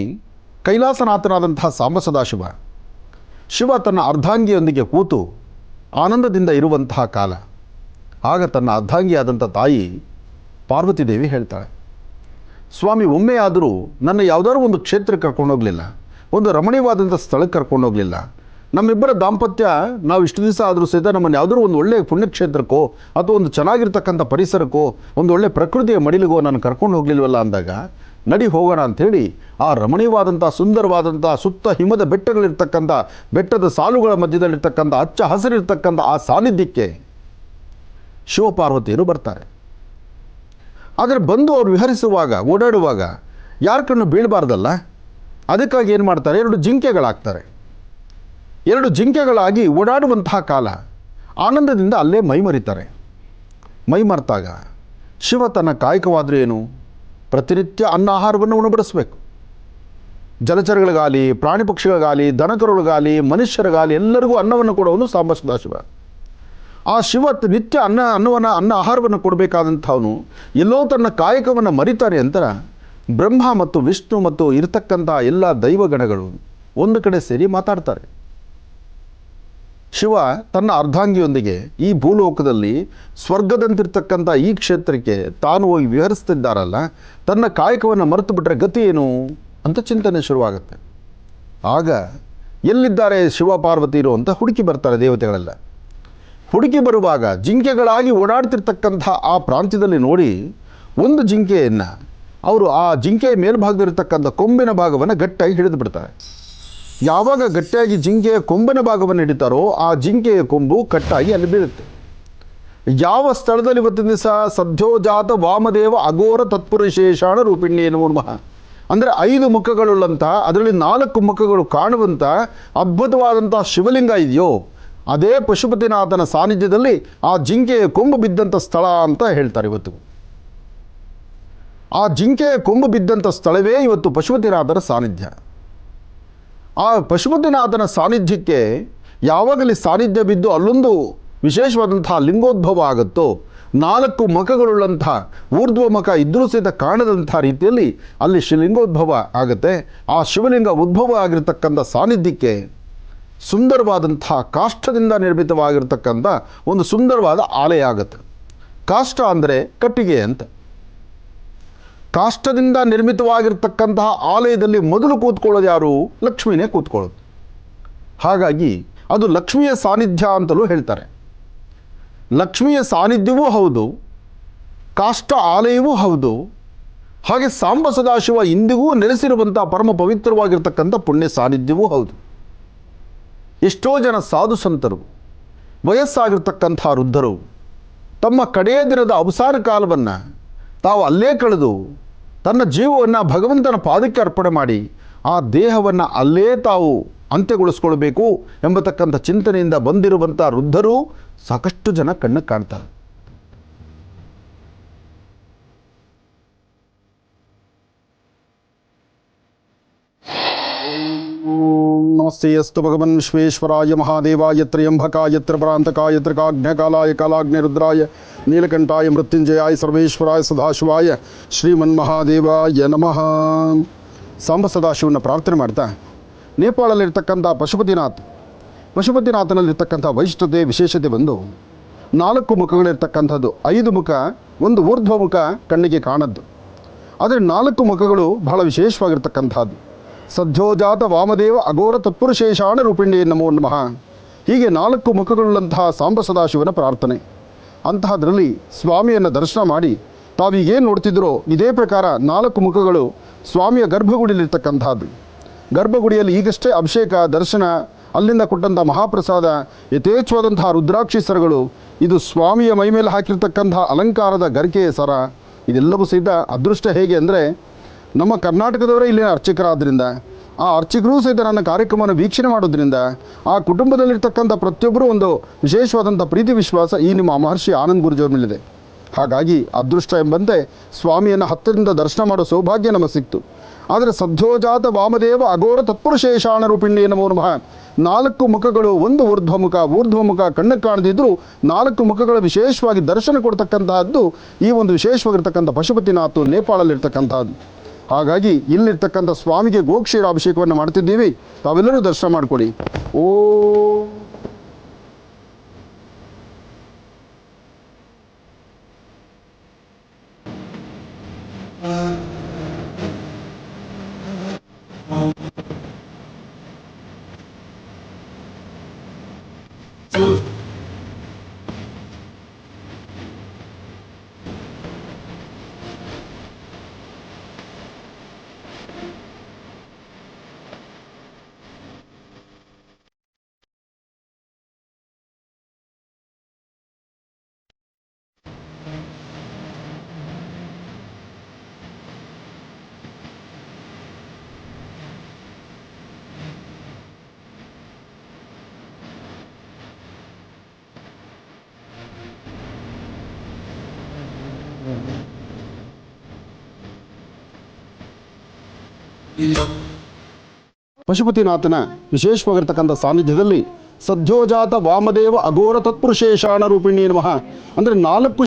ಕೈಲಾಸನಾಥನಾದಂತಹ ಸಾಂಬ ಸದಾಶಿವ ಶಿವ ತನ್ನ ಅರ್ಧಾಂಗಿಯೊಂದಿಗೆ ಕೂತು ಆನಂದದಿಂದ ಇರುವಂತಹ ಕಾಲ. ಆಗ ತನ್ನ ಅರ್ಧಾಂಗಿಯಾದಂಥ ತಾಯಿ ಪಾರ್ವತಿದೇವಿ ಹೇಳ್ತಾಳೆ, ಸ್ವಾಮಿ ಒಮ್ಮೆಯಾದರೂ ನನ್ನ ಯಾವುದಾದ್ರು ಒಂದು ಕ್ಷೇತ್ರಕ್ಕೆ ಕರ್ಕೊಂಡೋಗಲಿಲ್ಲ, ಒಂದು ರಮಣೀಯವಾದಂಥ ಸ್ಥಳಕ್ಕೆ ಕರ್ಕೊಂಡೋಗಲಿಲ್ಲ. ನಮ್ಮಿಬ್ಬರ ದಾಂಪತ್ಯ ನಾವು ಇಷ್ಟು ದಿವಸ ಆದರೂ ಸಹಿತ ನಮ್ಮನ್ನು ಯಾವುದಾದ್ರು ಒಂದು ಒಳ್ಳೆಯ ಪುಣ್ಯಕ್ಷೇತ್ರಕ್ಕೋ ಅಥವಾ ಒಂದು ಚೆನ್ನಾಗಿರ್ತಕ್ಕಂಥ ಪರಿಸರಕ್ಕೋ ಒಂದು ಒಳ್ಳೆಯ ಪ್ರಕೃತಿಯ ಮಡಿಲಿಗೋ ನಾನು ಕರ್ಕೊಂಡು ಹೋಗಲಿಲ್ವಲ್ಲ ಅಂದಾಗ, ನಡಿ ಹೋಗೋಣ ಅಂಥೇಳಿ ಆ ರಮಣೀಯವಾದಂಥ ಸುಂದರವಾದಂಥ ಸುತ್ತ ಹಿಮದ ಬೆಟ್ಟಗಳಿರ್ತಕ್ಕಂಥ ಬೆಟ್ಟದ ಸಾಲುಗಳ ಮಧ್ಯದಲ್ಲಿರ್ತಕ್ಕಂಥ ಹಚ್ಚ ಹಸಿರಿರ್ತಕ್ಕಂಥ ಆ ಸಾನ್ನಿಧ್ಯಕ್ಕೆ ಶಿವಪಾರ್ವತಿಯರು ಬರ್ತಾರೆ. ಆದರೆ ಬಂದು ಅವರು ವಿಹರಿಸುವಾಗ ಓಡಾಡುವಾಗ ಯಾರ ಕಣ್ಣು ಬೀಳಬಾರ್ದಲ್ಲ, ಅದಕ್ಕಾಗಿ ಏನು ಮಾಡ್ತಾರೆ, 2 ಜಿಂಕೆಗಳಾಗ್ತಾರೆ. 2 ಜಿಂಕೆಗಳಾಗಿ ಓಡಾಡುವಂತಹ ಕಾಲ ಆನಂದದಿಂದ ಅಲ್ಲೇ ಮೈಮರಿತಾರೆ. ಮೈಮರೆತಾಗ ಶಿವ ತನ್ನ ಕಾಯಕವಾದರೂ ಏನು, ಪ್ರತಿನಿತ್ಯ ಅನ್ನ ಆಹಾರವನ್ನು ಉಣಬಡಿಸಬೇಕು. ಜಲಚರಗಳಿಗಾಗಲಿ, ಪ್ರಾಣಿ ಪಕ್ಷಿಗಳಿಗಾಗಲಿ, ದನಕರುಗಳಿಗಾಗಲಿ, ಮನುಷ್ಯರಿಗಾಗಲಿ ಎಲ್ಲರಿಗೂ ಅನ್ನವನ್ನು ಕೊಡುವನು ಸಾಂಬ ಸದಾಶಿವ. ಆ ಶಿವ ನಿತ್ಯ ಅನ್ನ ಆಹಾರವನ್ನು ಕೊಡಬೇಕಾದಂಥವನು ಎಲ್ಲೋ ತನ್ನ ಕಾಯಕವನ್ನು ಮರಿತಾನೆ ಅಂತ ಬ್ರಹ್ಮ ಮತ್ತು ವಿಷ್ಣು ಮತ್ತು ಇರತಕ್ಕಂಥ ಎಲ್ಲ ದೈವಗಣಗಳು ಒಂದು ಕಡೆ ಸೇರಿ ಮಾತಾಡ್ತಾರೆ. ಶಿವ ತನ್ನ ಅರ್ಧಾಂಗಿಯೊಂದಿಗೆ ಈ ಭೂಲೋಕದಲ್ಲಿ ಸ್ವರ್ಗದಂತಿರ್ತಕ್ಕಂಥ ಈ ಕ್ಷೇತ್ರಕ್ಕೆ ತಾನು ಹೋಗಿ ವಿಹರಿಸ್ತಿದ್ದಾರಲ್ಲ, ತನ್ನ ಕಾಯಕವನ್ನು ಮರೆತು ಬಿಟ್ಟರೆ ಗತಿ ಏನು ಅಂತ ಚಿಂತನೆ ಶುರುವಾಗುತ್ತೆ. ಆಗ ಎಲ್ಲಿದ್ದಾರೆ ಶಿವ ಪಾರ್ವತಿರು ಅಂತ ಹುಡುಕಿ ಬರ್ತಾರೆ ದೇವತೆಗಳೆಲ್ಲ. ಹುಡುಕಿ ಬರುವಾಗ ಜಿಂಕೆಗಳಾಗಿ ಓಡಾಡ್ತಿರ್ತಕ್ಕಂಥ ಆ ಪ್ರಾಂತ್ಯದಲ್ಲಿ ನೋಡಿ ಒಂದು ಜಿಂಕೆಯನ್ನು ಅವರು ಆ ಜಿಂಕೆಯ ಮೇಲ್ಭಾಗದಲ್ಲಿರ್ತಕ್ಕಂಥ ಕೊಂಬಿನ ಭಾಗವನ್ನು ಗಟ್ಟಿಯಾಗಿ ಹಿಡಿದು ಬಿಡ್ತಾರೆ. ಯಾವಾಗ ಗಟ್ಟಿಯಾಗಿ ಜಿಂಕೆಯ ಕೊಂಬಿನ ಭಾಗವನ್ನು ಹಿಡಿತಾರೋ ಆ ಜಿಂಕೆಯ ಕೊಂಬು ಕಟ್ಟಾಗಿ ಅಲ್ಲಿ ಬೀಳುತ್ತೆ. ಯಾವ ಸ್ಥಳದಲ್ಲಿ ಇವತ್ತಿನ ದಿವಸ ಸದ್ಯೋಜಾತ ವಾಮದೇವ ಅಘೋರ ತತ್ಪುರುಷೇಷಾಣ ರೂಪಿಣಿ ಎನ್ನುವ ನಮಃ ಅಂದರೆ 5 ಮುಖಗಳುಳ್ಳಂಥ, ಅದರಲ್ಲಿ 4 ಮುಖಗಳು ಕಾಣುವಂಥ ಅದ್ಭುತವಾದಂಥ ಶಿವಲಿಂಗ ಇದೆಯೋ ಅದೇ ಪಶುಪತಿನಾಥನ ಸಾನ್ನಿಧ್ಯದಲ್ಲಿ ಆ ಜಿಂಕೆಯ ಕೊಂಬು ಬಿದ್ದಂಥ ಸ್ಥಳ ಅಂತ ಹೇಳ್ತಾರೆ. ಇವತ್ತು ಆ ಜಿಂಕೆಯ ಕೊಂಬು ಬಿದ್ದಂಥ ಸ್ಥಳವೇ ಇವತ್ತು ಪಶುಪತಿನಾಥನ ಸಾನ್ನಿಧ್ಯ. ಆ ಪಶುಪತಿನಾಥನ ಸಾನ್ನಿಧ್ಯಕ್ಕೆ ಯಾವಾಗಲೇ ಸಾನ್ನಿಧ್ಯ ಬಿದ್ದು ಅಲ್ಲೊಂದು ವಿಶೇಷವಾದಂಥ ಲಿಂಗೋದ್ಭವ ಆಗುತ್ತೋ, 4 ಮುಖಗಳುಳ್ಳಂಥ ಊರ್ಧ್ವ ಮುಖ ಇದ್ರೂ ಸಹಿತ ಕಾಣದಂಥ ರೀತಿಯಲ್ಲಿ ಅಲ್ಲಿ ಶಿವಲಿಂಗೋದ್ಭವ ಆಗುತ್ತೆ. ಆ ಶಿವಲಿಂಗ ಉದ್ಭವ ಆಗಿರ್ತಕ್ಕಂಥ ಸಾನ್ನಿಧ್ಯಕ್ಕೆ ಸುಂದರವಾದಂಥ ಕಾಷ್ಠದಿಂದ ನಿರ್ಮಿತವಾಗಿರ್ತಕ್ಕಂಥ ಒಂದು ಸುಂದರವಾದ ಆಲಯ ಆಗುತ್ತೆ. ಕಾಷ್ಠ ಅಂದರೆ ಕಟ್ಟಿಗೆ ಅಂತ. ಕಾಷ್ಠದಿಂದ ನಿರ್ಮಿತವಾಗಿರ್ತಕ್ಕಂತಹ ಆಲಯದಲ್ಲಿ ಮೊದಲು ಕೂತ್ಕೊಳ್ಳೋದು ಯಾರು? ಲಕ್ಷ್ಮಿನೇ ಕೂತ್ಕೊಳ್ಳೋದು. ಹಾಗಾಗಿ ಅದು ಲಕ್ಷ್ಮಿಯ ಸಾನ್ನಿಧ್ಯ ಅಂತಲೂ ಹೇಳ್ತಾರೆ. ಲಕ್ಷ್ಮಿಯ ಸಾನ್ನಿಧ್ಯವೂ ಹೌದು, ಕಾಷ್ಠ ಆಲಯವೂ ಹೌದು, ಹಾಗೆ ಸಾಂಬ ಸದಾಶಿವ ಇಂದಿಗೂ ನೆಲೆಸಿರುವಂಥ ಪರಮ ಪವಿತ್ರವಾಗಿರ್ತಕ್ಕಂಥ ಪುಣ್ಯ ಸಾನ್ನಿಧ್ಯವೂ ಹೌದು. ಎಷ್ಟೋ ಜನ ಸಾಧು ಸಂತರು, ವಯಸ್ಸಾಗಿರ್ತಕ್ಕಂಥ ವೃದ್ಧರು ತಮ್ಮ ಕಡೆಯ ದಿನದ ಅವಸಾನ ಕಾಲವನ್ನು ತಾವು ಅಲ್ಲೇ ಕಳೆದು ತನ್ನ ಜೀವವನ್ನು ಭಗವಂತನ ಪಾದಕ್ಕೆ ಅರ್ಪಣೆ ಮಾಡಿ ಆ ದೇಹವನ್ನು ಅಲ್ಲೇ ತಾವು ಅಂತ್ಯಗೊಳಿಸ್ಕೊಳ್ಬೇಕು ಎಂಬತಕ್ಕಂಥ ಚಿಂತನೆಯಿಂದ ಬಂದಿರುವಂಥ ವೃದ್ಧರು ಸಾಕಷ್ಟು ಜನ ಕಣ್ಣು ಕಾಣ್ತಾರೆ. ನಮಸ್ತೆ ಅಸ್ತು ಭಗವನ್ ವಿಶ್ವೇಶ್ವರಾಯ ಮಹಾದೇವಾಯ ತ್ರಯಂಬಕಾಯ ತ್ರಿಪರಾಂತಕಾಯ ತ್ರಿಕಾಗ್ನೇಕಾಲಾಯ ಕಾಲಾಗ್ನಿರುದ್ರಾಯ ನೀಲಕಂಠಾಯ ಮೃತ್ಯುಂಜಯಾಯ ಸರ್ವೇಶ್ವರಾಯ ಸದಾಶಿವಾಯ ಶ್ರೀಮನ್ಮಹಾದೇವಾಯ ನಮಃ. ಸಾಂಬ ಸದಾಶಿವನ ಪ್ರಾರ್ಥನೆ ಮಾಡ್ತಾ ನೇಪಾಳಲ್ಲಿರ್ತಕ್ಕಂಥ ಪಶುಪತಿನಾಥನಲ್ಲಿರ್ತಕ್ಕಂಥ ವೈಶಿಷ್ಟ್ಯತೆ ವಿಶೇಷತೆ ಬಂದು 4 ಮುಖಗಳಿರ್ತಕ್ಕಂಥದ್ದು. 5 ಮುಖ, ಒಂದು ಊರ್ಧ್ವ ಮುಖ ಕಣ್ಣಿಗೆ ಕಾಣದ್ದು. ಆದರೆ 4 ಮುಖಗಳು ಬಹಳ ವಿಶೇಷವಾಗಿರ್ತಕ್ಕಂಥದ್ದು. ಸದ್ಯೋಜಾತ ವಾಮದೇವ ಅಘೋರ ತತ್ಪುರುಷೇಷಾಣ ರೂಪಿಣಿ ನಮೋ ನಮಃ. ಹೀಗೆ 4 ಮುಖಗಳುಳ್ಳಂತಹ ಸಾಂಬ ಸದಾಶಿವನ ಪ್ರಾರ್ಥನೆ. ಅಂತಹದ್ರಲ್ಲಿ ಸ್ವಾಮಿಯನ್ನು ದರ್ಶನ ಮಾಡಿ ತಾವೀಗೇನು ನೋಡ್ತಿದ್ರೋ ಇದೇ ಪ್ರಕಾರ 4 ಮುಖಗಳು ಸ್ವಾಮಿಯ ಗರ್ಭಗುಡಿಯಲ್ಲಿರ್ತಕ್ಕಂಥದ್ದು. ಗರ್ಭಗುಡಿಯಲ್ಲಿ ಈಗಷ್ಟೇ ಅಭಿಷೇಕ ದರ್ಶನ, ಅಲ್ಲಿಂದ ಕೊಟ್ಟಂಥ ಮಹಾಪ್ರಸಾದ, ಯಥೇಚ್ಛವಾದಂತಹ ರುದ್ರಾಕ್ಷಿ ಸರಗಳು, ಇದು ಸ್ವಾಮಿಯ ಮೈಮೇಲೆ ಹಾಕಿರ್ತಕ್ಕಂಥ ಅಲಂಕಾರದ ಗರಿಕೆಯ ಸರ, ಇದೆಲ್ಲವೂ ಸಹಿತ ಅದೃಷ್ಟ ಹೇಗೆ ಅಂದರೆ ನಮ್ಮ ಕರ್ನಾಟಕದವರೇ ಇಲ್ಲಿನ ಅರ್ಚಕರಾದ್ದರಿಂದ ಆ ಅರ್ಚಕರೂ ಸಹಿತ ನನ್ನ ಕಾರ್ಯಕ್ರಮವನ್ನು ವೀಕ್ಷಣೆ ಮಾಡೋದ್ರಿಂದ ಆ ಕುಟುಂಬದಲ್ಲಿರ್ತಕ್ಕಂಥ ಪ್ರತಿಯೊಬ್ಬರೂ ಒಂದು ವಿಶೇಷವಾದಂಥ ಪ್ರೀತಿ ವಿಶ್ವಾಸ ಈ ನಿಮ್ಮ ಮಹರ್ಷಿ ಆನಂದ್ ಗುರೂಜಿಯವರ ಮೇಲಿದೆ. ಹಾಗಾಗಿ ಅದೃಷ್ಟ ಎಂಬಂತೆ ಸ್ವಾಮಿಯನ್ನು ಹತ್ತಿರದಿಂದ ದರ್ಶನ ಮಾಡೋ ಸೌಭಾಗ್ಯ ನಮಗೆ ಸಿಕ್ತು. ಆದರೆ ಸದ್ಯೋಜಾತ ವಾಮದೇವ ಅಘೋರ ತತ್ಪುರುಷೇಷಾಣ ರೂಪಿಣಿ ನಮೋ ನಮಃ. 4 ಮುಖಗಳು, ಒಂದು ಊರ್ಧ್ವ ಮುಖ ಕಣ್ಣು ಕಾಣದಿದ್ದರೂ 4 ಮುಖಗಳ ವಿಶೇಷವಾಗಿ ದರ್ಶನ ಕೊಡ್ತಕ್ಕಂತಹದ್ದು ಈ ಒಂದು ವಿಶೇಷವಾಗಿರ್ತಕ್ಕಂಥ ಪಶುಪತಿನಾಥ್ ನೇಪಾಳಲ್ಲಿರ್ತಕ್ಕಂಥದ್ದು. ಹಾಗಾಗಿ ಇಲ್ಲಿರ್ತಕ್ಕಂಥ ಸ್ವಾಮಿಗೆ ಗೋಕ್ಷೀರಾಭಿಷೇಕವನ್ನು ಮಾಡ್ತಿದ್ದೀವಿ. ತಾವೆಲ್ಲರೂ ದರ್ಶನ ಮಾಡಿಕೊಡಿ. ಓ ಪಶುಪತಿನಾಥನ ವಿಶೇಷವಾಗಿರ್ತಕ್ಕಂಥ ಸಾನ್ನಿಧ್ಯದಲ್ಲಿ ಸದ್ಯೋಜಾತ ವಾಮದೇವ ಅಘೋರ ತತ್ಪುರುಷೇಷಾಣ ರೂಪಿಣಿ ನಮಃ ಅಂದರೆ 4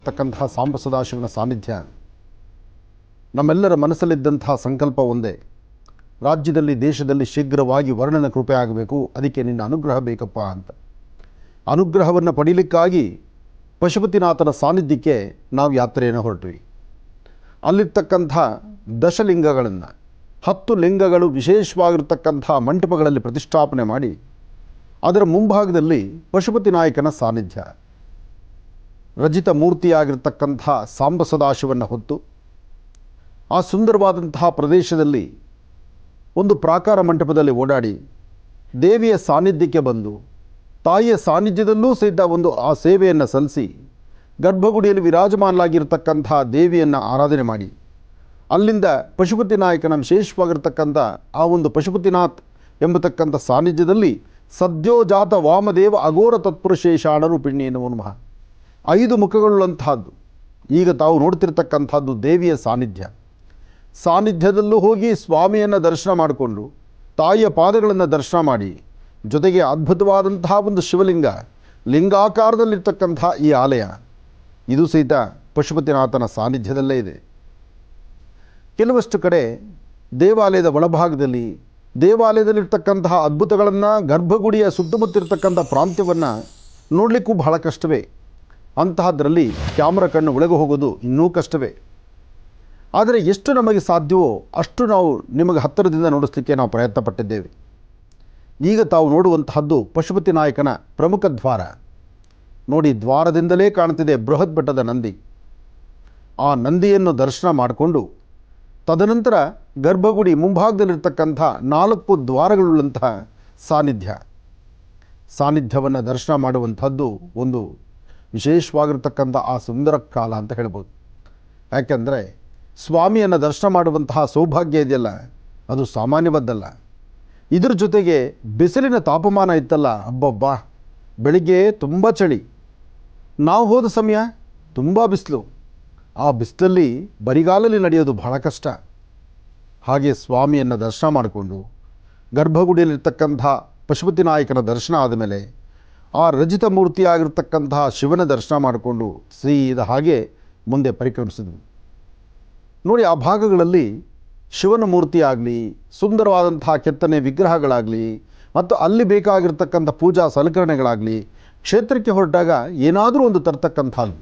ತಕ್ಕಂತಹ ಸಾಂಬ ಸದಾಶಿವನ ಸಾನ್ನಿಧ್ಯ ನಮ್ಮೆಲ್ಲರ ಮನಸ್ಸಲ್ಲಿದ್ದಂತಹ ಸಂಕಲ್ಪ ಒಂದೇ, ರಾಜ್ಯದಲ್ಲಿ ದೇಶದಲ್ಲಿ ಶೀಘ್ರವಾಗಿ ವರ್ಣನ ಕೃಪೆ ಆಗಬೇಕು, ಅದಕ್ಕೆ ನಿನ್ನ ಅನುಗ್ರಹ ಬೇಕಪ್ಪ ಅಂತ. ಅನುಗ್ರಹವನ್ನು ಪಡೀಲಿಕ್ಕಾಗಿ ಪಶುಪತಿನಾಥನ ಸಾನ್ನಿಧ್ಯಕ್ಕೆ ನಾವು ಯಾತ್ರೆಯನ್ನು ಹೊರಟ್ವಿ. ಅಲ್ಲಿರ್ತಕ್ಕಂಥ ದಶಲಿಂಗಗಳನ್ನು 10 ಲಿಂಗಗಳು ವಿಶೇಷವಾಗಿರ್ತಕ್ಕಂಥ ಮಂಟಪಗಳಲ್ಲಿ ಪ್ರತಿಷ್ಠಾಪನೆ ಮಾಡಿ ಅದರ ಮುಂಭಾಗದಲ್ಲಿ ಪಶುಪತಿ ನಾಯಕನ ಸಾನ್ನಿಧ್ಯ, ರಜಿತ ಮೂರ್ತಿಯಾಗಿರ್ತಕ್ಕಂಥ ಸಾಂಬ ಸದಾಶಿವನ್ನು ಹೊತ್ತು ಆ ಸುಂದರವಾದಂತಹ ಪ್ರದೇಶದಲ್ಲಿ ಒಂದು ಪ್ರಾಕಾರ ಮಂಟಪದಲ್ಲಿ ಓಡಾಡಿ ದೇವಿಯ ಸಾನ್ನಿಧ್ಯಕ್ಕೆ ಬಂದು ತಾಯಿಯ ಸಾನ್ನಿಧ್ಯದಲ್ಲೂ ಸಹಿತ ಒಂದು ಆ ಸೇವೆಯನ್ನು ಸಲ್ಲಿಸಿ ಗರ್ಭಗುಡಿಯಲ್ಲಿ ವಿರಾಜಮಾನಲಾಗಿರ್ತಕ್ಕಂಥ ದೇವಿಯನ್ನು ಆರಾಧನೆ ಮಾಡಿ ಅಲ್ಲಿಂದ ಪಶುಪತಿ ನಾಯಕನ ವಿಶೇಷವಾಗಿರ್ತಕ್ಕಂಥ ಆ ಒಂದು ಪಶುಪತಿನಾಥ್ ಎಂಬತಕ್ಕಂಥ ಸಾನ್ನಿಧ್ಯದಲ್ಲಿ ಸದ್ಯೋಜಾತ ವಾಮದೇವ ಅಘೋರ ತತ್ಪುರುಷೇಷಾಣ ರೂಪಿಣಿ ಎನ್ನುವ ನಮಃ 5 ಮುಖಗಳುಳ್ಳಂತಹದ್ದು. ಈಗ ತಾವು ನೋಡ್ತಿರ್ತಕ್ಕಂಥದ್ದು ದೇವಿಯ ಸಾನ್ನಿಧ್ಯದಲ್ಲೂ ಹೋಗಿ ಸ್ವಾಮಿಯನ್ನು ದರ್ಶನ ಮಾಡಿಕೊಂಡು ತಾಯಿಯ ಪಾದಗಳನ್ನು ದರ್ಶನ ಮಾಡಿ, ಜೊತೆಗೆ ಅದ್ಭುತವಾದಂತಹ ಒಂದು ಶಿವಲಿಂಗ ಲಿಂಗಾಕಾರದಲ್ಲಿರ್ತಕ್ಕಂಥ ಈ ಆಲಯ ಇದು ಸಹಿತ ಪಶುಪತಿನಾಥನ ಸಾನ್ನಿಧ್ಯದಲ್ಲೇ ಇದೆ. ಕೆಲವಷ್ಟು ಕಡೆ ದೇವಾಲಯದ ಒಳಭಾಗದಲ್ಲಿ ದೇವಾಲಯದಲ್ಲಿರ್ತಕ್ಕಂತಹ ಅದ್ಭುತಗಳನ್ನು ಗರ್ಭಗುಡಿಯ ಸುತ್ತಮುತ್ತಿರ್ತಕ್ಕಂಥ ಪ್ರಾಂತ್ಯವನ್ನು ನೋಡಲಿಕ್ಕೂ ಬಹಳ ಕಷ್ಟವೇ. ಅಂತಹದ್ರಲ್ಲಿ ಕ್ಯಾಮ್ರಾ ಕಣ್ಣು ಒಳಗೆ ಹೋಗೋದು ಇನ್ನೂ ಕಷ್ಟವೇ. ಆದರೆ ಎಷ್ಟು ನಮಗೆ ಸಾಧ್ಯವೋ ಅಷ್ಟು ನಾವು ನಿಮಗೆ ಹತ್ತಿರದಿಂದ ನೋಡಿಸ್ಲಿಕ್ಕೆ ನಾವು ಪ್ರಯತ್ನ ಪಟ್ಟಿದ್ದೇವೆ. ಈಗ ತಾವು ನೋಡುವಂತಹದ್ದು ಪಶುಪತಿ ನಾಯಕನ ಪ್ರಮುಖ ದ್ವಾರ ನೋಡಿ. ದ್ವಾರದಿಂದಲೇ ಕಾಣ್ತಿದೆ ಬೃಹತ್ ಬೆಟ್ಟದ ನಂದಿ. ಆ ನಂದಿಯನ್ನು ದರ್ಶನ ಮಾಡಿಕೊಂಡು ತದನಂತರ ಗರ್ಭಗುಡಿ ಮುಂಭಾಗದಲ್ಲಿರ್ತಕ್ಕಂಥ 4 ದ್ವಾರಗಳುಳ್ಳಂತಹ ಸಾನ್ನಿಧ್ಯವನ್ನು ದರ್ಶನ ಮಾಡುವಂಥದ್ದು ಒಂದು ವಿಶೇಷವಾಗಿರ್ತಕ್ಕಂಥ ಆ ಸುಂದರ ಕಾಲ ಅಂತ ಹೇಳ್ಬೋದು. ಯಾಕೆಂದರೆ ಸ್ವಾಮಿಯನ್ನು ದರ್ಶನ ಮಾಡುವಂತಹ ಸೌಭಾಗ್ಯ ಇದೆಯಲ್ಲ, ಅದು ಸಾಮಾನ್ಯವಾದ್ದಲ್ಲ. ಇದ್ರ ಜೊತೆಗೆ ಬಿಸಿಲಿನ ತಾಪಮಾನ ಇತ್ತಲ್ಲ, ಅಬ್ಬಬ್ಬಾ, ಬೆಳಿಗ್ಗೆ ತುಂಬ ಚಳಿ, ನಾವು ಹೋದ ಸಮಯ ತುಂಬ ಬಿಸಿಲು. ಆ ಬಿಸಿಲಲ್ಲಿ ಬರಿಗಾಲಲ್ಲಿ ನಡೆಯೋದು ಬಹಳ ಕಷ್ಟ. ಹಾಗೆ ಸ್ವಾಮಿಯನ್ನು ದರ್ಶನ ಮಾಡಿಕೊಂಡು ಗರ್ಭಗುಡಿಯಲ್ಲಿರ್ತಕ್ಕಂಥ ಪಶುಪತಿ ನಾಯಕನ ದರ್ಶನ ಆದಮೇಲೆ ಆ ರಜಿತ ಮೂರ್ತಿಯಾಗಿರ್ತಕ್ಕಂತಹ ಶಿವನ ದರ್ಶನ ಮಾಡಿಕೊಂಡು ಸೀದಾ ಹಾಗೆ ಮುಂದೆ ಪರಿಕ್ರಮಿಸಿದ್ವಿ ನೋಡಿ. ಆ ಭಾಗಗಳಲ್ಲಿ ಶಿವನ ಮೂರ್ತಿ ಆಗಲಿ, ಸುಂದರವಾದಂತಹ ಕೆತ್ತನೆ ವಿಗ್ರಹಗಳಾಗಲಿ, ಮತ್ತು ಅಲ್ಲಿ ಬೇಕಾಗಿರ್ತಕ್ಕಂಥ ಪೂಜಾ ಸಲಕರಣೆಗಳಾಗಲಿ ಕ್ಷೇತ್ರಕ್ಕೆ ಹೊರಟಾಗ ಏನಾದರೂ ಒಂದು ತರ್ತಕ್ಕಂಥದ್ದು